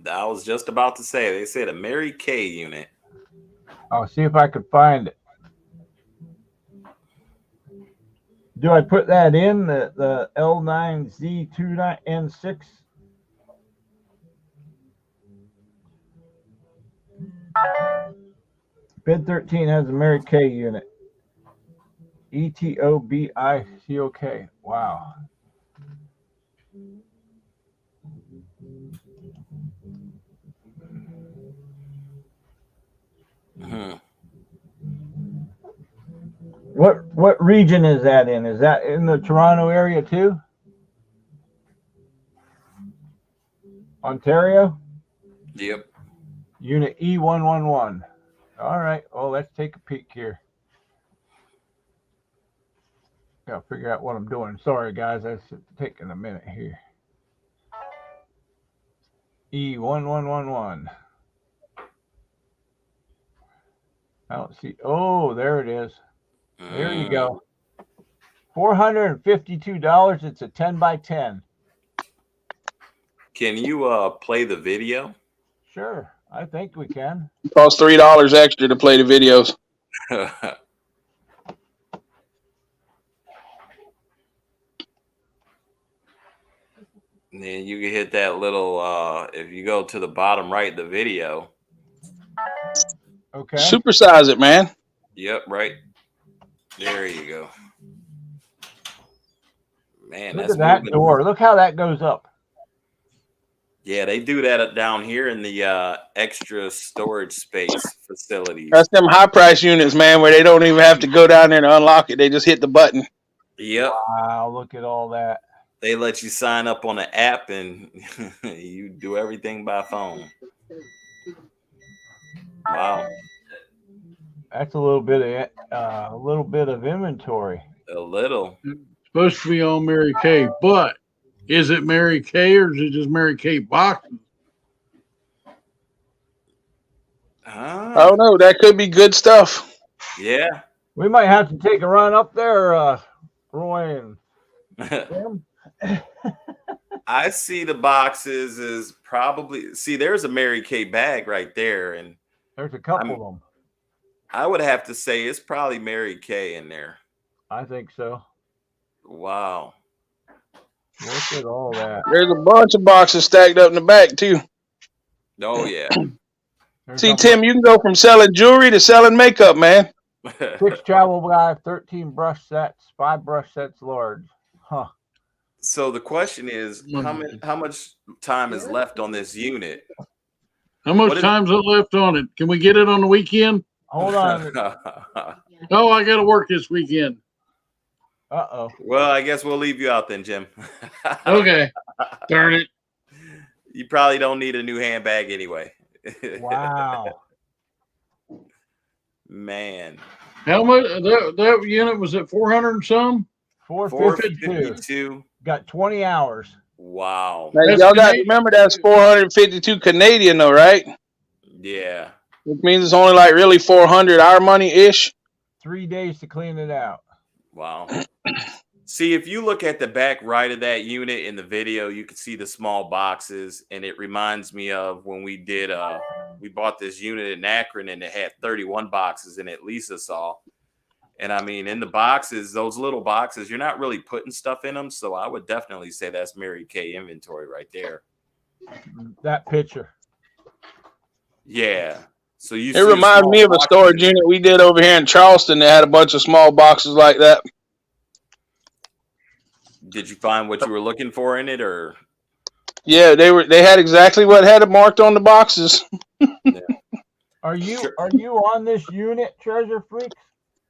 I was just about to say, they said a Mary Kay unit. I'll see if I could find it. Do I put that in the L9Z29N6? Bid 13 has a Mary Kay unit. ETOBICOK. Wow. Mhm. What region is that in? Is that in the Toronto area too? Ontario? Yep. Unit E111. All right. Well, let's take a peek here. Gotta figure out what I'm doing. Sorry, guys. That's taking a minute here. E1111. I don't see. Oh, there it is. There you go. $452. It's a 10 by 10. Can you play the video? Sure. I think we can. It costs $3 extra to play the videos. And then you can hit that little if you go to the bottom right of the video. Okay. Supersize it, man. Yep, right. There you go. Man, Look that's at that moving. door. Look how that goes up. Yeah, they do that down here in the extra storage space facilities. That's them high price units, man, where they don't even have to go down there to unlock it. They just hit the button. Yep. Wow, look at all that. They let you sign up on the app and you do everything by phone. Wow. That's a little bit of inventory. A little. Supposed to be on Mary Kay, but is it Mary Kay or is it just Mary Kay boxes? I don't know. That could be good stuff. Yeah. We might have to take a run up there, Roy and Tim. I see the boxes as probably there's a Mary Kay bag right there, and There's a couple of them. I would have to say it's probably Mary Kay in there. I think so. Wow. Look at all that. There's a bunch of boxes stacked up in the back too. Oh yeah. See, Tim, you can go from selling jewelry to selling makeup, man. 6 travel bag, 13 brush sets, 5 brush sets large. Huh. So the question is, how much time is left on this unit? How much time's left on it? Can we get it on the weekend? Hold on. Oh, I got to work this weekend. Uh-oh. Well, I guess we'll leave you out then, Jim. Okay. Darn it. You probably don't need a new handbag anyway. Wow. Man. How much? That unit was at 400 and some? 452. Got 20 hours. Wow. Now, y'all got to remember that's 452 Canadian, though, right? Yeah. Which means it's only like really 400 our money ish. 3 days to clean it out. Wow. See, if you look at the back right of that unit in the video, you can see the small boxes, and it reminds me of when we did we bought this unit in Akron and it had 31 boxes in it, Lisa saw. And I mean, in the boxes, those little boxes, you're not really putting stuff in them. So I would definitely say that's Mary Kay inventory right there. That picture. Yeah. So you. It reminds me of a storage unit we did over here in Charleston that had a bunch of small boxes like that. Did you find what you were looking for in it, or? Yeah, they had exactly what had it marked on the boxes. Yeah. Are you on this unit, Treasure Freaks?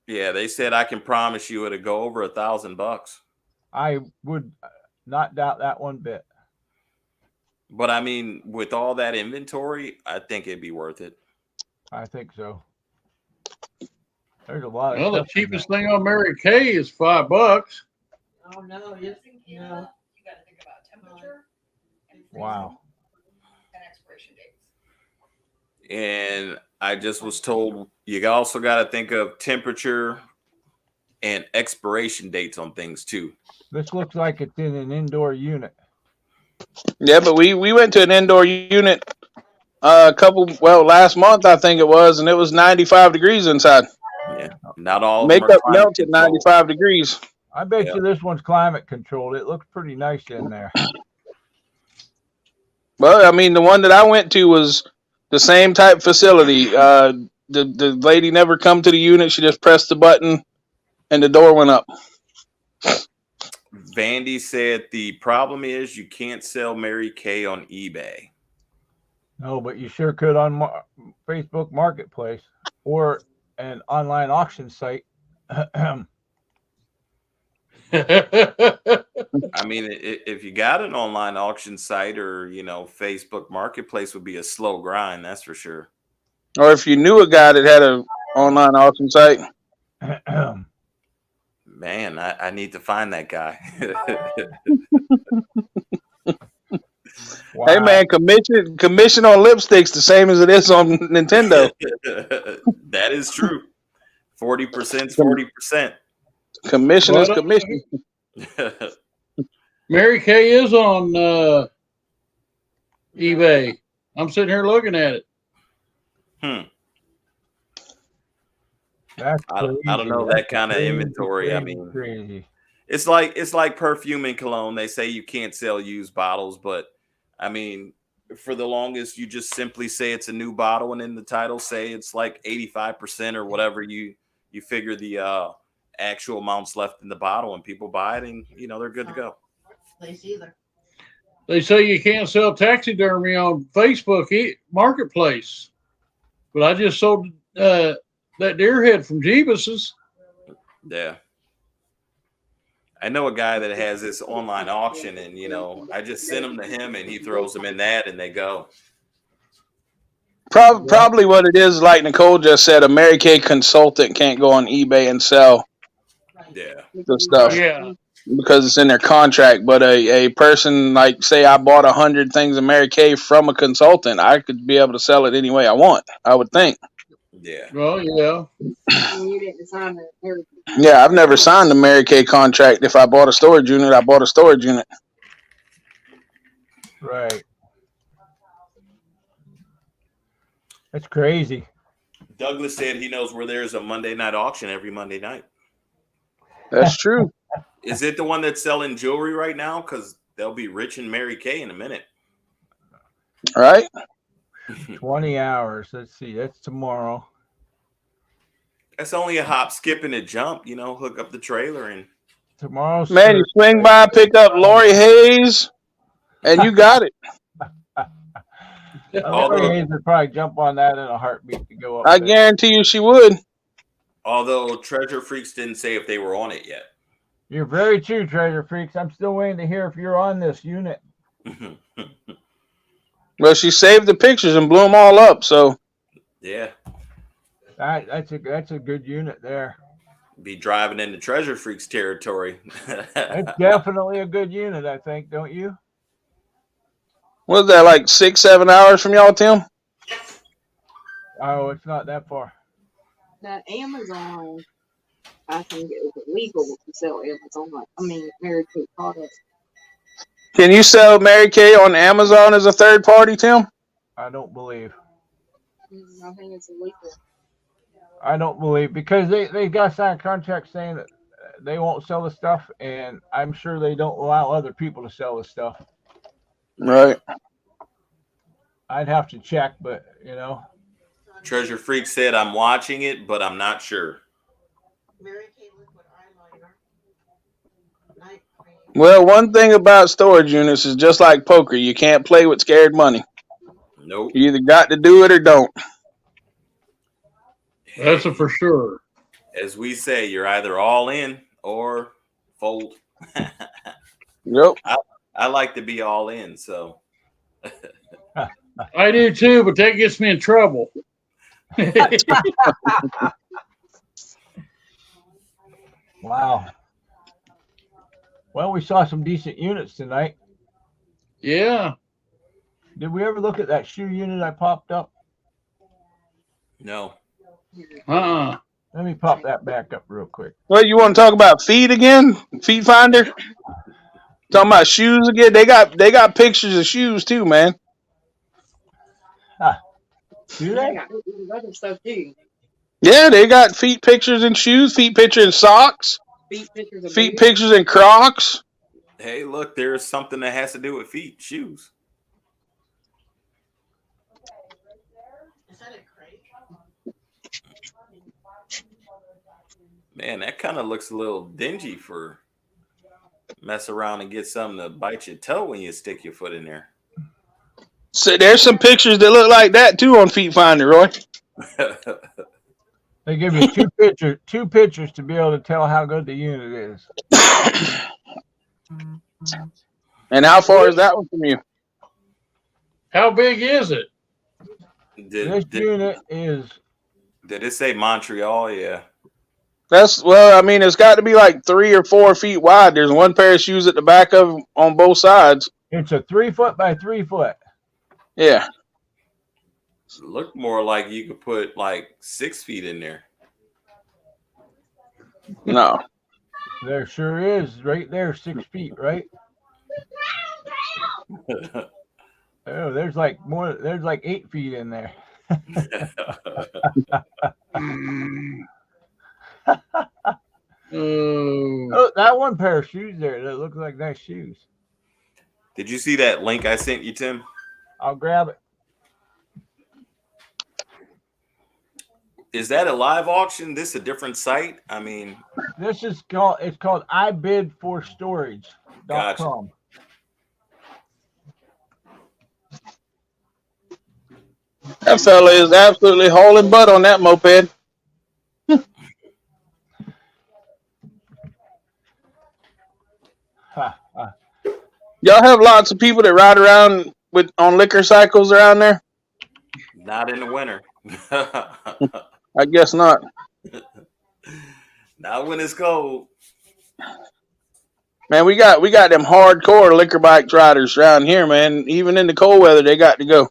Yeah, they said I can promise you it'll go over $1,000. I would not doubt that one bit. But I mean, with all that inventory, I think it'd be worth it. I think so. There's a lot of Well, the stuff in cheapest thing on Mary Kay is $5. Oh, no, yes, no. You got to think about temperature and freezing Wow. and expiration dates. And I just was told you also got to think of temperature and expiration dates on things too. This looks like it's in an indoor unit. Yeah, but we went to an indoor unit last month I think it was, and it was 95 degrees inside. Yeah, not all makeup melts at 95 degrees. I bet you this one's climate controlled. It looks pretty nice in there. Well, I mean, the one that I went to was the same type facility. The lady never come to the unit. She just pressed the button and the door went up. Vandy said the problem is you can't sell Mary Kay on eBay. No, but you sure could on Facebook Marketplace or an online auction site. I mean, if you got an online auction site or, Facebook Marketplace would be a slow grind, that's for sure. Or if you knew a guy that had an online auction site. Man, I need to find that guy. Wow. Hey man, commission on lipsticks the same as it is on Nintendo. That is true. 40% is 40%. Commission is commission. Mary Kay is on eBay. I'm sitting here looking at it. That's I don't know that kind of inventory. I mean, crazy. it's like perfume and cologne. They say you can't sell used bottles, but I mean, for the longest, you just simply say it's a new bottle, and in the title say it's like 85% or whatever you figure the actual amounts left in the bottle, and people buy it, and they're good to go. They say you can't sell taxidermy on Facebook Marketplace, but I just sold that deer head from Jeebus's. Yeah. I know a guy that has this online auction, and I just send them to him, and he throws them in that, and they go. Probably what it is, like Nicole just said, a Mary Kay consultant can't go on eBay and sell the stuff because it's in their contract. But a person, like, say I bought 100 things of Mary Kay from a consultant, I could be able to sell it any way I want, I would think. Yeah. Well, yeah. You didn't sign it. Yeah, I've never signed a Mary Kay contract. If I bought a storage unit, I bought a storage unit. Right. That's crazy. Douglas said he knows where there's a Monday night auction every Monday night. That's true. Is it the one that's selling jewelry right now? Because they'll be rich in Mary Kay in a minute. All right. 20 hours. Let's see. That's tomorrow. That's only a hop, skip, and a jump. Hook up the trailer and Tomorrow's Man, you swing by, pick up Lori Hayes, and you got it. Lori Hayes would probably jump on that in a heartbeat to go up. I guarantee you she would. Although Treasure Freaks didn't say if they were on it yet. You're very true, Treasure Freaks. I'm still waiting to hear if you're on this unit. Well, she saved the pictures and blew them all up. So yeah, that's a good unit there. Be driving into Treasure Freaks territory. It's definitely a good unit, I think, don't you? Was that like 6-7 hours from y'all, Tim? Oh, it's not that far. That Amazon, I think it was illegal to sell Amazon. Mary Kay products. Can you sell Mary Kay on Amazon as a third party, Tim? I don't believe. I think it's illegal. I don't believe because they got signed contracts saying that they won't sell the stuff, and I'm sure they don't allow other people to sell the stuff. Right. I'd have to check, but Treasure Freak said, "I'm watching it, but I'm not sure." Mary Kay liquid eyeliner. Night cream. Well, one thing about storage units is just like poker. You can't play with scared money. Nope. You either got to do it or don't. That's for sure. As we say, you're either all in or fold. Yep. I like to be all in, so. I do too, but that gets me in trouble. wow. Well, we saw some decent units tonight. Yeah. Did we ever look at that shoe unit I popped up? No. Uh-uh. Let me pop that back up real quick. Well, you want to talk about feet again? Feet Finder? Talking about shoes again? They got pictures of shoes too, man. Do They they? got other stuff too. Yeah, they got feet pictures and shoes, feet pictures and socks, Feet pictures of feet boots. pictures and Crocs. Hey, look, there's something that has to do with feet, shoes. Is that a crate? Man, that kind of looks a little dingy for mess around and get something to bite your toe when you stick your foot in there. So there's some pictures that look like that too on Feet Finder, Roy. They give you two pictures to be able to tell how good the unit is. And how far is that one from you? How big is it? This unit is. Did it say Montreal? Yeah. Well, I mean, it's got to be like 3 or 4 feet wide. There's one pair of shoes at the back of on both sides. It's a 3 foot by 3 foot. Yeah. Look more like you could put like 6 feet in there. No. There sure is. Right there, 6 feet, right? Oh, there's like 8 feet in there. Oh, that one pair of shoes there that looks like nice shoes. Did you see that link I sent you, Tim? I'll grab it. Is that a live auction? This a different site? I mean, This is called ibidforstorage.com. Gotcha. That fella is absolutely hauling butt on that moped. Y'all have lots of people that ride around on liquor cycles around there? not in the winter. I guess not. Not when it's cold. Man, we got them hardcore liquor bike riders around here, man. Even in the cold weather, they got to go.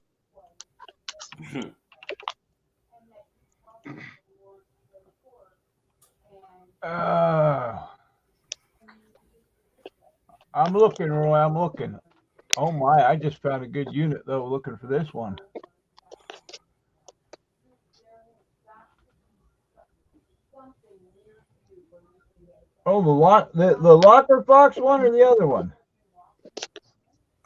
I'm looking, Roy. I'm looking. Oh my! I just found a good unit though. Looking for this one. Oh, the locker box one or the other one?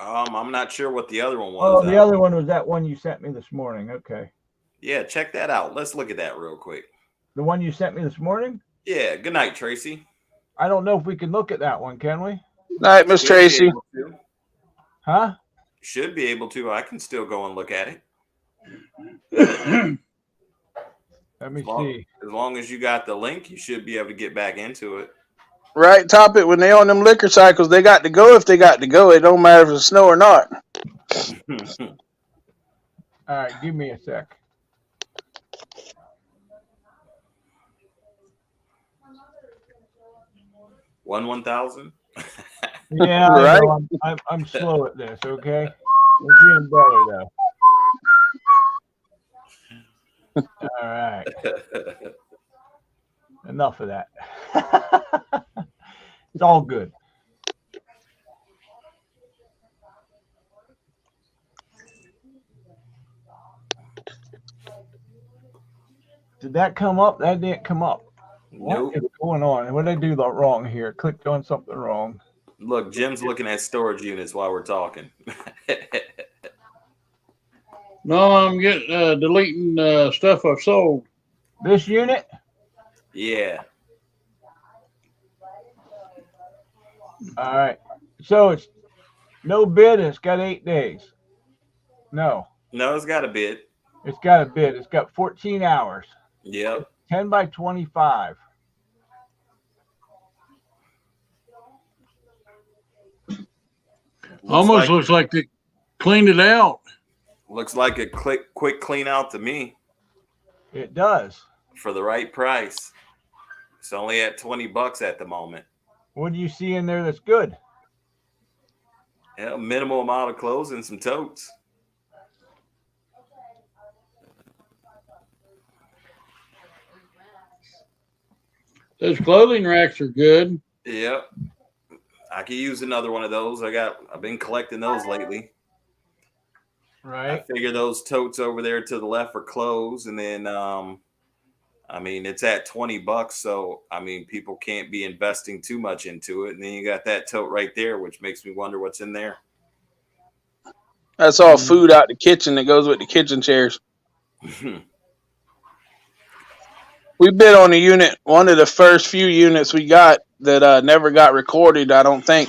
I'm not sure what the other one was. Oh, the other one was that one you sent me this morning. Okay. Yeah, check that out. Let's look at that real quick. The one you sent me this morning? Yeah. Good night, Tracy. I don't know if we can look at that one, can we? Night, Miss Tracy. Huh? Should be able to. I can still go and look at it. Let me see. As long as you got the link, you should be able to get back into it. Right, top it. When they on them liquor cycles, they got to go if they got to go. It don't matter if it's snow or not. All right, give me a sec. $1,000. Yeah, right? I know. I'm slow at this. Okay, we're getting better though. All right. Enough of that. It's all good. Did that come up? That didn't come up. Nope. What is going on? What did I do wrong here? Clicked on something wrong. Look, Jim's looking at storage units while we're talking. No, I'm getting deleting stuff I've sold. This unit? Yeah. All right. So it's no bid and it's got 8 days. No, No, it's got a bid. it's got a bid. It's got 14 hours. Yep. 10 by 25. Almost looks like they cleaned it out. Looks like a quick clean out to me It does. for the right price. It's only at $20 at the moment. What do you see in there that's good? Yeah, minimal amount of clothes and some totes. Those clothing racks are good. Yep. I could use another one of those. I've been collecting those lately. I Right. figure those totes over there to the left are clothes, and then I mean it's at $20, so I mean people can't be investing too much into it. And then you got that tote right there, which makes me wonder what's in there. That's all food out the kitchen that goes with the kitchen chairs. We bid on a unit, one of the first few units we got that never got recorded, I don't think.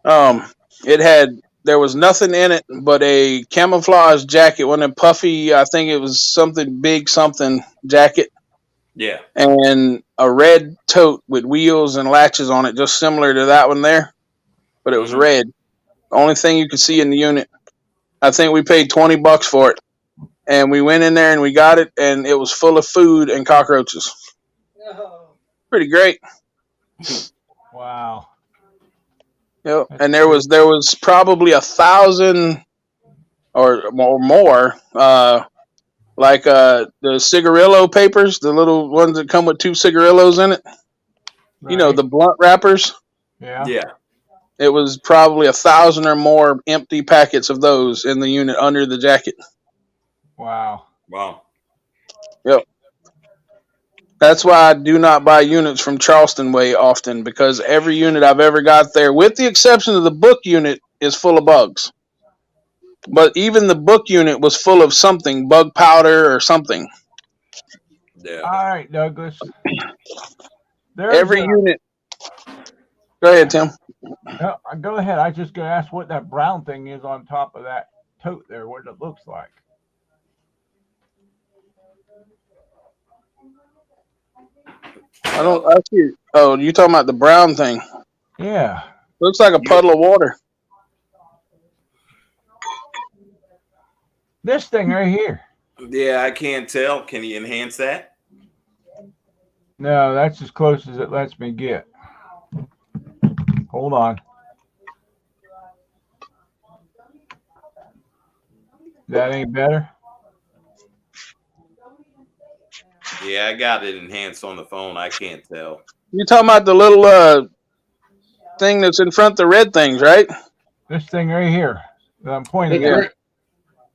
It had, there was nothing in it but a camouflage jacket, one of them puffy, I think it was something big something jacket, Yeah. and a red tote with wheels and latches on it, just similar to that one there, but it was Mhm. red. The only thing you could see in the unit. I think we paid $20 for it, and we went in there and we got it, and it was full of food and cockroaches. Pretty great. Wow. Yep. That's And there was probably 1,000 or more, the cigarillo papers, the little ones that come with 2 cigarillos in it. You know, right. the blunt wrappers. Yeah. Yeah. It was probably 1,000 or more empty packets of those in the unit under the jacket. Wow. Wow. Yep. That's why I do not buy units from Charleston way often, because every unit I've ever got there, with the exception of the book unit, is full of bugs. But even the book unit was full of something, bug powder or something. Yeah. All right, Douglas. There's Every unit. Go ahead, Tim. No, go ahead. I was just gonna ask what that brown thing is on top of that tote there, what it looks like. I see. Oh, you talking about the brown thing? Yeah. Looks like a puddle of water. This thing right here. Yeah, I can't tell. Can you enhance that? No, that's as close as it lets me get. Hold on. That ain't better? Yeah, I got it enhanced on the phone. I can't tell. You talking about the little thing that's in front of the red things, right? This thing right here that I'm pointing It's at.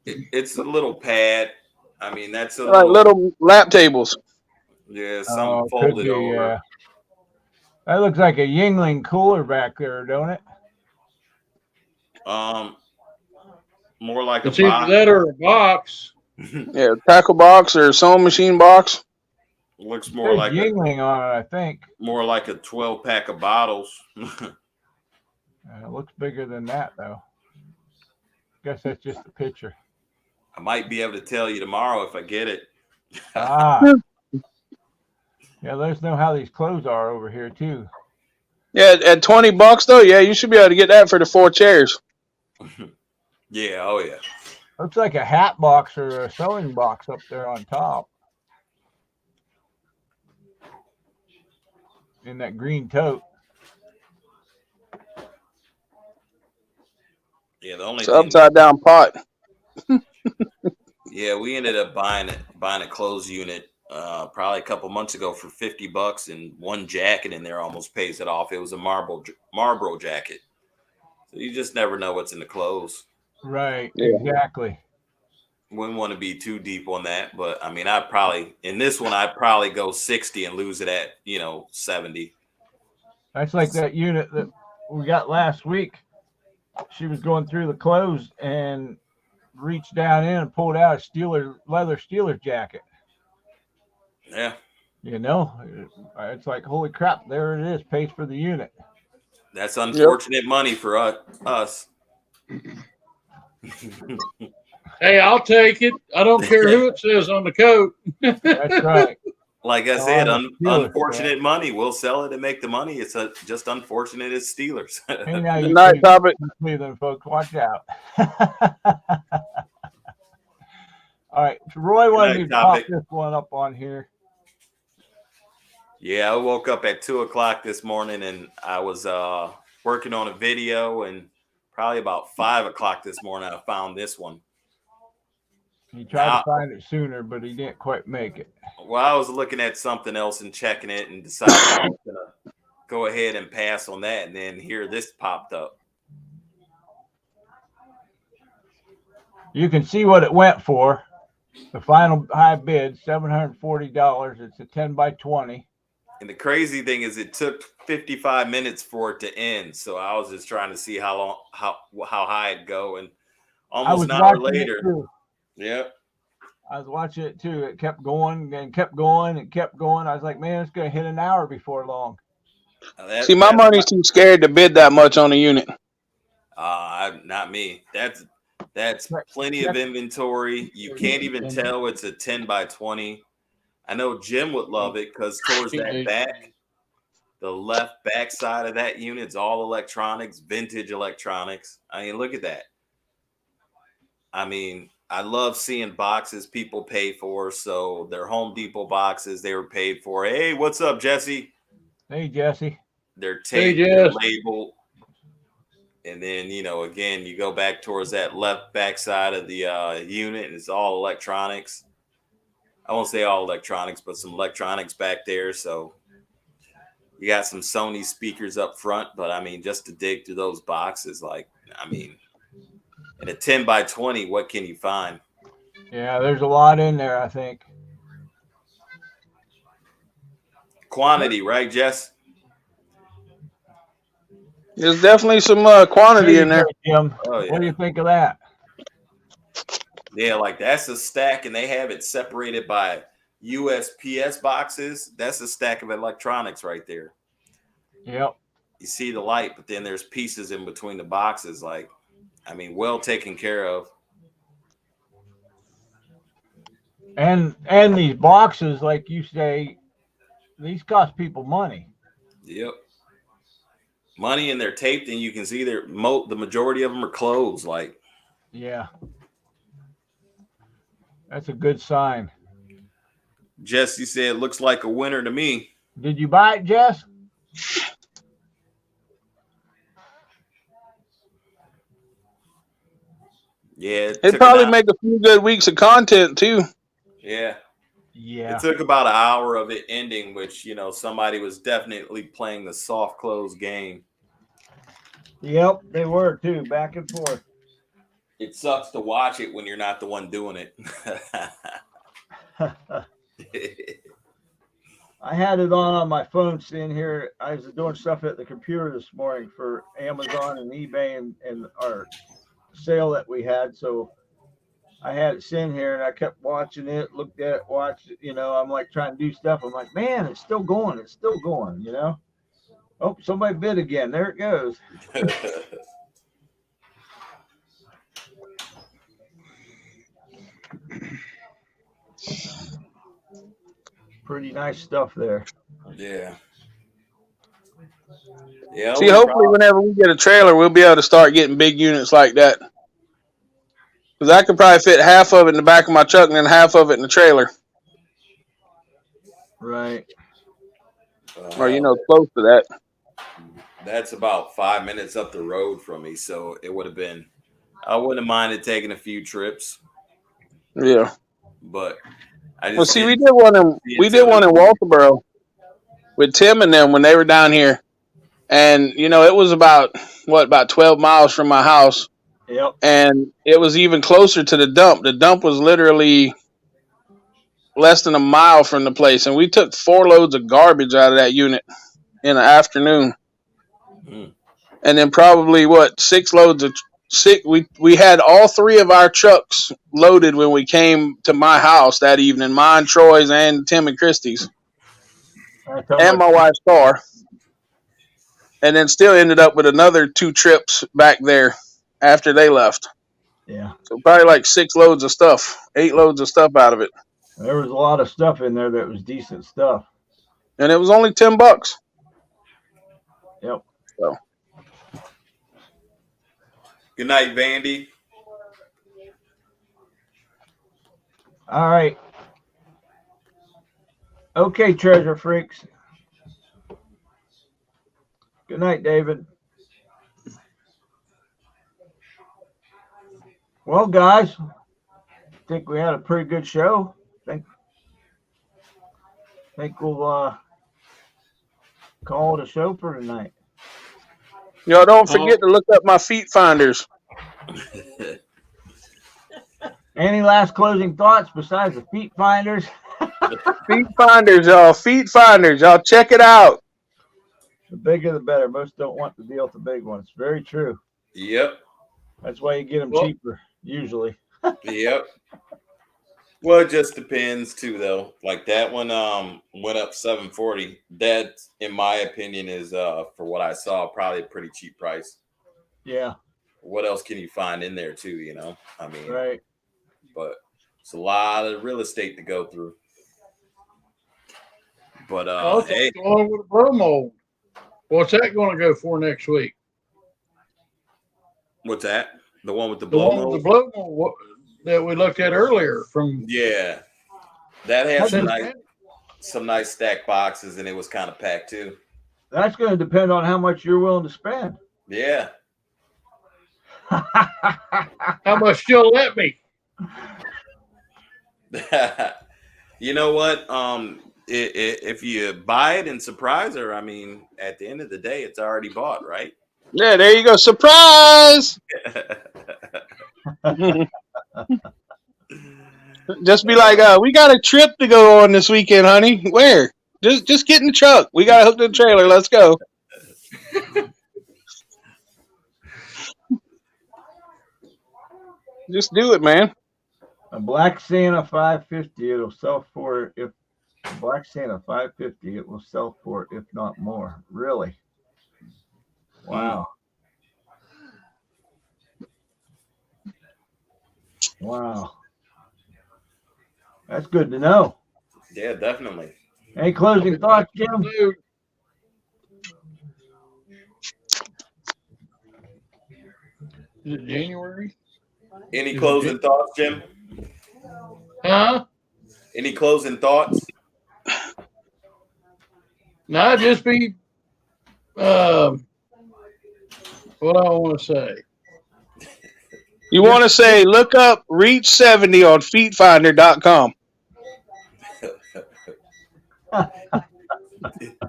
re- It's a little pad. I mean, that's a Like little lap tables. yeah, something Oh, could folded be, over. yeah. That looks like a Yingling cooler back there, don't it? More like it's a either box. that or a box. Yeah, tackle box or sewing machine box. Looks more There's like Yingling on it, I think. a 12-pack of bottles. It looks bigger than that, though. Guess that's just a picture. I might be able to tell you tomorrow if I get it. Ah. Yeah, let us know how these clothes are over here, too. Yeah, at $20 though, yeah, you should be able to get that for the 4 chairs. Yeah, oh yeah. Looks like a hat box or a sewing box up there on top. In that green tote. Yeah, the only It's an thing. upside down pot. Yeah, we ended up buying a clothes unit probably a couple months ago for $50, and one jacket in there almost pays it off. It was a Marlboro jacket. So you just never know what's in the clothes. Right, Yeah. exactly. Wouldn't want to be too deep on that, but I mean, I'd probably go 60 and lose it at 70. That's like that unit that we got last week. She was going through the clothes and reached down in and pulled out a leather Steelers jacket. Yeah, It's like, holy crap, there it is, pays for the unit. that's unfortunate money for us. Hey, I'll take it. I don't care who it says on the coat. That's right. Like I said, Oh, Steelers, unfortunate money. We'll sell it and make the money. It's just unfortunate it's Steelers. Hey, now Good you night, topic. Cleveland folks, watch out. All right, so Roy wanted me to pop Topic. this one up on here. Yeah, I woke up at 2:00 this morning and I was working on a video, and probably about 5:00 this morning I found this one. He tried to find it sooner, but he didn't quite make it. Well, I was looking at something else and checking it and decided I was gonna go ahead and pass on that, and then here this popped up. You can see what it went for. The final high bid, $740. It's a 10 by 20. And the crazy thing is, it took 55 minutes for it to end. So I was just trying to see how high it'd go, and almost an hour later. Too. Yep. I was watching it too. It kept going and kept going and kept going. I was like, man, it's gonna hit an hour before long. See, my money's too scared to bid that much on a unit. Not me. That's plenty of inventory. You can't even tell it's a 10 by 20. I know Jim would love it because towards that back, the left back side of that unit's all electronics, vintage electronics. I mean, look at that. I mean, I love seeing boxes people pay for. So they're Home Depot boxes they were paid for. Hey, what's up, Jesse? Hey, Jesse. They're taped, they're labeled. And then, you know, again, you go back towards that left back side of the unit, and it's all electronics. I won't say all electronics, but some electronics back there. So you got some Sony speakers up front, but I mean, just to dig through those boxes, like, I mean, in a 10 by 20, what can you find? Yeah, there's a lot in there, I think. Quantity, right, Jess? There's definitely some quantity in there. Jim. Oh, yeah. What do you think of that? Yeah, like that's a stack, and they have it separated by USPS boxes. That's a stack of electronics right there. Yep. You see the light, but then there's pieces in between the boxes. Like, I mean, well taken care of. And these boxes, like you say, these cost people money. Yep. Money, and they're taped, and you can see the majority of them are closed. Like, yeah. That's a good sign. Jesse said, looks like a winner to me. Did you buy it, Jess? Yeah. It'd probably make a few good weeks of content too. Yeah. Yeah. It took about an hour of it ending, which, you know, somebody was definitely playing the soft close game. Yep, they were too, back and forth. It sucks to watch it when you're not the one doing it. I had it on my phone sitting here. I was doing stuff at the computer this morning for Amazon and eBay and our sale that we had. So I had it sitting here and I kept watching it, looked at it, watched it. You know, I'm like trying to do stuff. I'm like, man, it's still going. It's still going, you know. Oh, somebody bid again. There it goes. Pretty nice stuff there. Yeah. Yeah. See, hopefully whenever we get a trailer, we'll be able to start getting big units like that. Because I could probably fit half of it in the back of my truck and then half of it in the trailer. Right. Or, you know, close to that. That's about 5 minutes up the road from me. So it would have been, I wouldn't have minded taking a few trips. Yeah. But I just. Well, see, we did one in Walterboro with Tim and them when they were down here. And, you know, it was about 12 miles from my house. Yep. And it was even closer to the dump. The dump was literally less than a mile from the place. And we took 4 loads of garbage out of that unit in the afternoon. And then probably 6 loads of we had all 3 of our trucks loaded when we came to my house that evening, mine, Troy's, and Tim and Christie's, and my wife's car. And then still ended up with another 2 trips back there after they left. Yeah. So probably like 6 loads of stuff, 8 loads of stuff out of it. There was a lot of stuff in there that was decent stuff. And it was only $10. Yep. So. Good night, Vandy. All right. Okay, treasure freaks. Good night, David. Well, guys, I think we had a pretty good show. Think we'll call it a show for tonight. Y'all don't forget to look up my feet finders. Any last closing thoughts besides the feet finders? Feet finders, y'all. Feet finders. Y'all check it out. The bigger the better. Most don't want to deal with the big ones. Very true. Yep. That's why you get them cheaper, usually. Yep. Well, it just depends too, though. Like that one went up 740. That, in my opinion, is for what I saw, probably a pretty cheap price. Yeah. What else can you find in there too? You know, I mean, Right. but it's a lot of real estate to go through. But Also, hey, the one with the blow mold. What's that going to go for next week? what's that? The one with the The blow one with the mold? blow mold that we looked at earlier from Yeah, that had Cincinnati. some nice stack boxes, and it was kind of packed too. That's going to depend on how much you're willing to spend. Yeah. How much you'll let me? You know what? If you buy it and surprise her, I mean, at the end of the day, it's already bought, right? Yeah, there you go. Surprise! Just be like, we got a trip to go on this weekend, honey. Where? Just get in the truck. We got to hook the trailer. Let's go. Just do it, man. A Black Santa 550, it'll sell for, if Black Santa 550, it will sell for, if not more. Really? Wow. Wow. That's good to know. Yeah, definitely. Any closing thoughts, Jim? Is it January? Any closing thoughts, Jim? Huh? Any closing thoughts? No, just be what I want to say. You want to say, look up Reach 70 on feetfinder.com.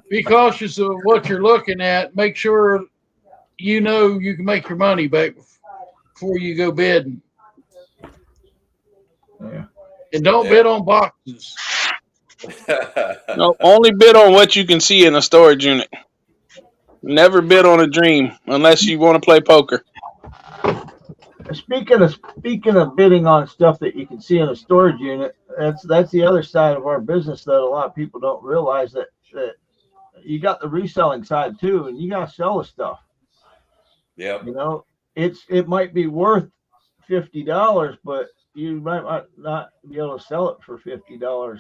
Be cautious of what you're looking at. Make sure you know you can make your money back before you go bidding. Yeah. And don't bid on boxes. No, only bid on what you can see in a storage unit. Never bid on a dream unless you want to play poker. Speaking of bidding on stuff that you can see in a storage unit, that's the other side of our business that a lot of people don't realize, that you got the reselling side too, and you got to sell the stuff. Yeah. You know, it might be worth $50, but you might not be able to sell it for $50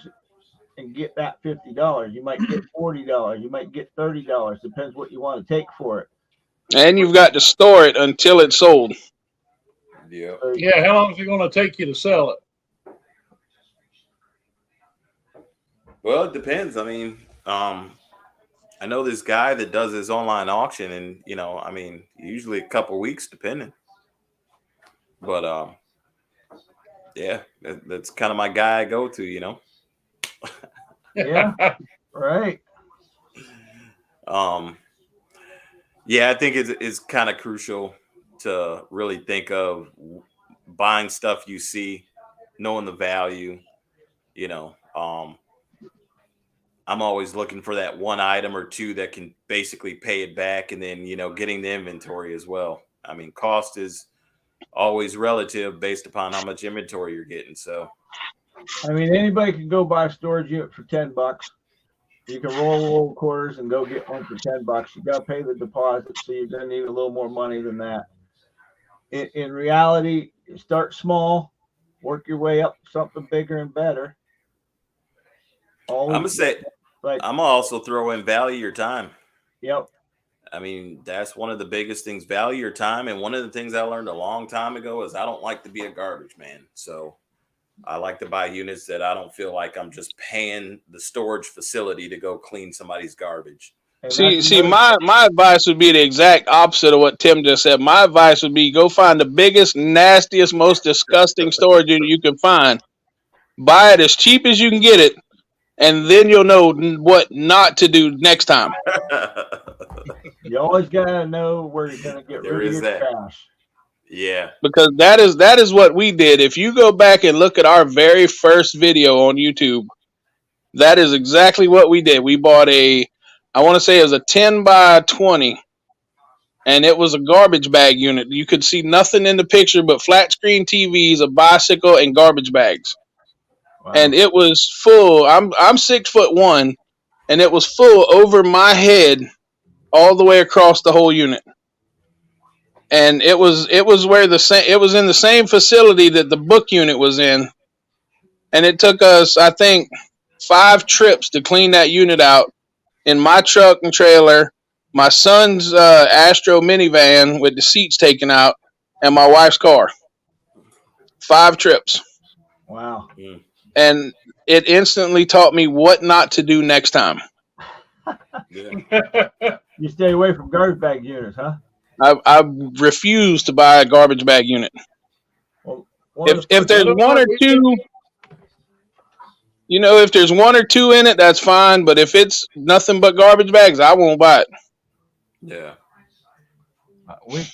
and get that $50. You might get $40. You might get $30. Depends what you want to take for it. And you've got to store it until it's sold. Yeah. Yeah, how long is it going to take you to sell it? Well, it depends. I mean, I know this guy that does his online auction, and I mean, usually a couple weeks, depending. But yeah, that's kind of my guy I go to. Yeah. Right. Yeah, I think it's kind of crucial to really think of buying stuff you see, knowing the value. I'm always looking for that one item or two that can basically pay it back, and then getting the inventory as well. I mean, cost is always relative based upon how much inventory you're getting. So, I mean, anybody can go buy a storage unit for $10. You can roll quarters and go get one for $10. You got to pay the deposit, so you're going to need a little more money than that. In reality, start small, work your way up to something bigger and better. I'm gonna say, I'm gonna also throw in value your time. Yep. I mean, that's one of the biggest things, value your time. And one of the things I learned a long time ago is I don't like to be a garbage man. So I like to buy units that I don't feel like I'm just paying the storage facility to go clean somebody's garbage. See, my advice would be the exact opposite of what Tim just said. My advice would be go find the biggest, nastiest, most disgusting storage unit you can find. Buy it as cheap as you can get it, and then you'll know what not to do next time. You always gotta know where you're gonna get rid of your trash. Yeah. Because that is what we did. If you go back and look at our very first video on YouTube, that is exactly what we did. We bought I want to say it was a 10 by 20, and it was a garbage bag unit. You could see nothing in the picture but flat screen TVs, a bicycle, and garbage bags. Wow. and it was full. I'm 6'1", and it was full over my head all the way across the whole unit. And it was where it was in the same facility that the book unit was in, and it took us, I think, 5 trips to clean that unit out in my truck and trailer, my son's Astro minivan with the seats taken out, and my wife's car. 5 trips. Wow. And it instantly taught me what not to do next time. Yeah. You stay away from garbage bag units, huh? I refuse to buy a garbage bag unit. Well, If there's one or two, if there's 1 or 2 in it, that's fine. But if it's nothing but garbage bags, I won't buy it. Yeah.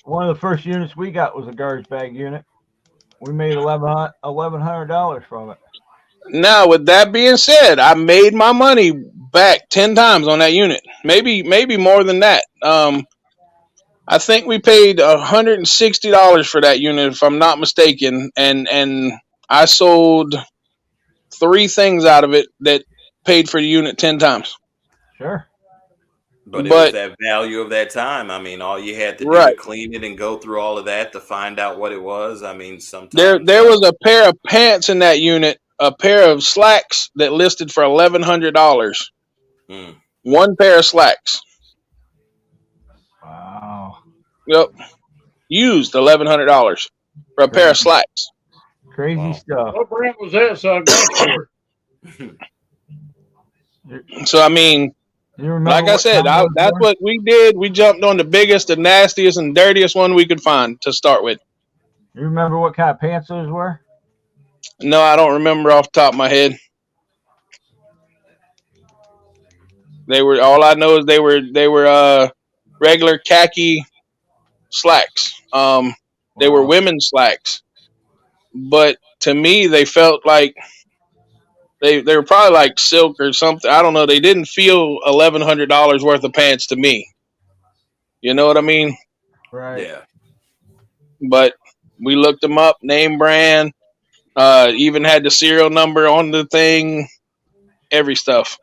one of the first units we got was a garbage bag unit. We made $1,100 from it. Now, with that being said, I made my money back 10 times on that unit. Maybe more than that. I think we paid $160 for that unit, if I'm not mistaken, and I sold 3 things out of it that paid for the unit 10 times. Sure. But it was that value of that time. I mean, all you had to do to clean it and go through all of that to find out what it was. I mean, sometimes there was a pair of pants in that unit, a pair of slacks that listed for $1,100. 1 pair of slacks. Wow. Yep. Used $1,100 for a pair of slacks. Crazy stuff. What brand was that? So I got for it. So I mean, like I said, that's what we did. We jumped on the biggest, the nastiest, and dirtiest one we could find to start with. You remember what kind of pants those were? No, I don't remember off the top of my head. All I know is they were regular khaki slacks. They were women's slacks, but to me they felt like they were probably like silk or something. I don't know. They didn't feel $1,100 worth of pants to me. You know what I mean? Right. Yeah. But we looked them up, name brand, even had the serial number on the thing, every stuff.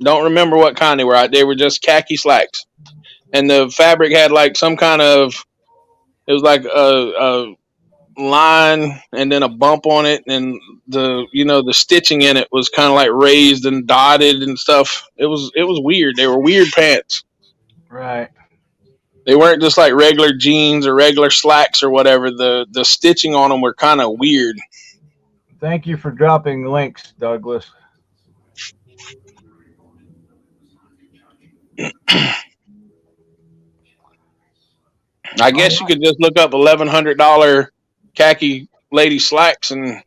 Don't remember what kind they were. They were just khaki slacks, and the fabric had like some kind of. It was like a line and then a bump on it, and the stitching in it was kind of like raised and dotted and stuff. It was weird. They were weird pants. Right. They weren't just like regular jeans or regular slacks or whatever. The stitching on them were kind of weird. Thank you for dropping links, Douglas. I guess you could just look up $1,100 khaki lady slacks and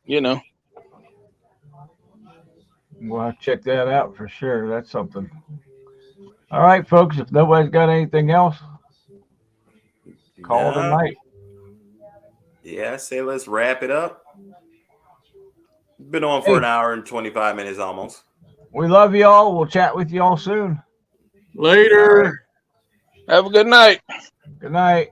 We'll check that out for sure. That's something. All right, folks. If nobody's got anything else, call it a night. Yeah, I say let's wrap it up. Been on for an hour and 25 minutes almost. We love you all. We'll chat with you all soon. Later. Have a good night. Good night.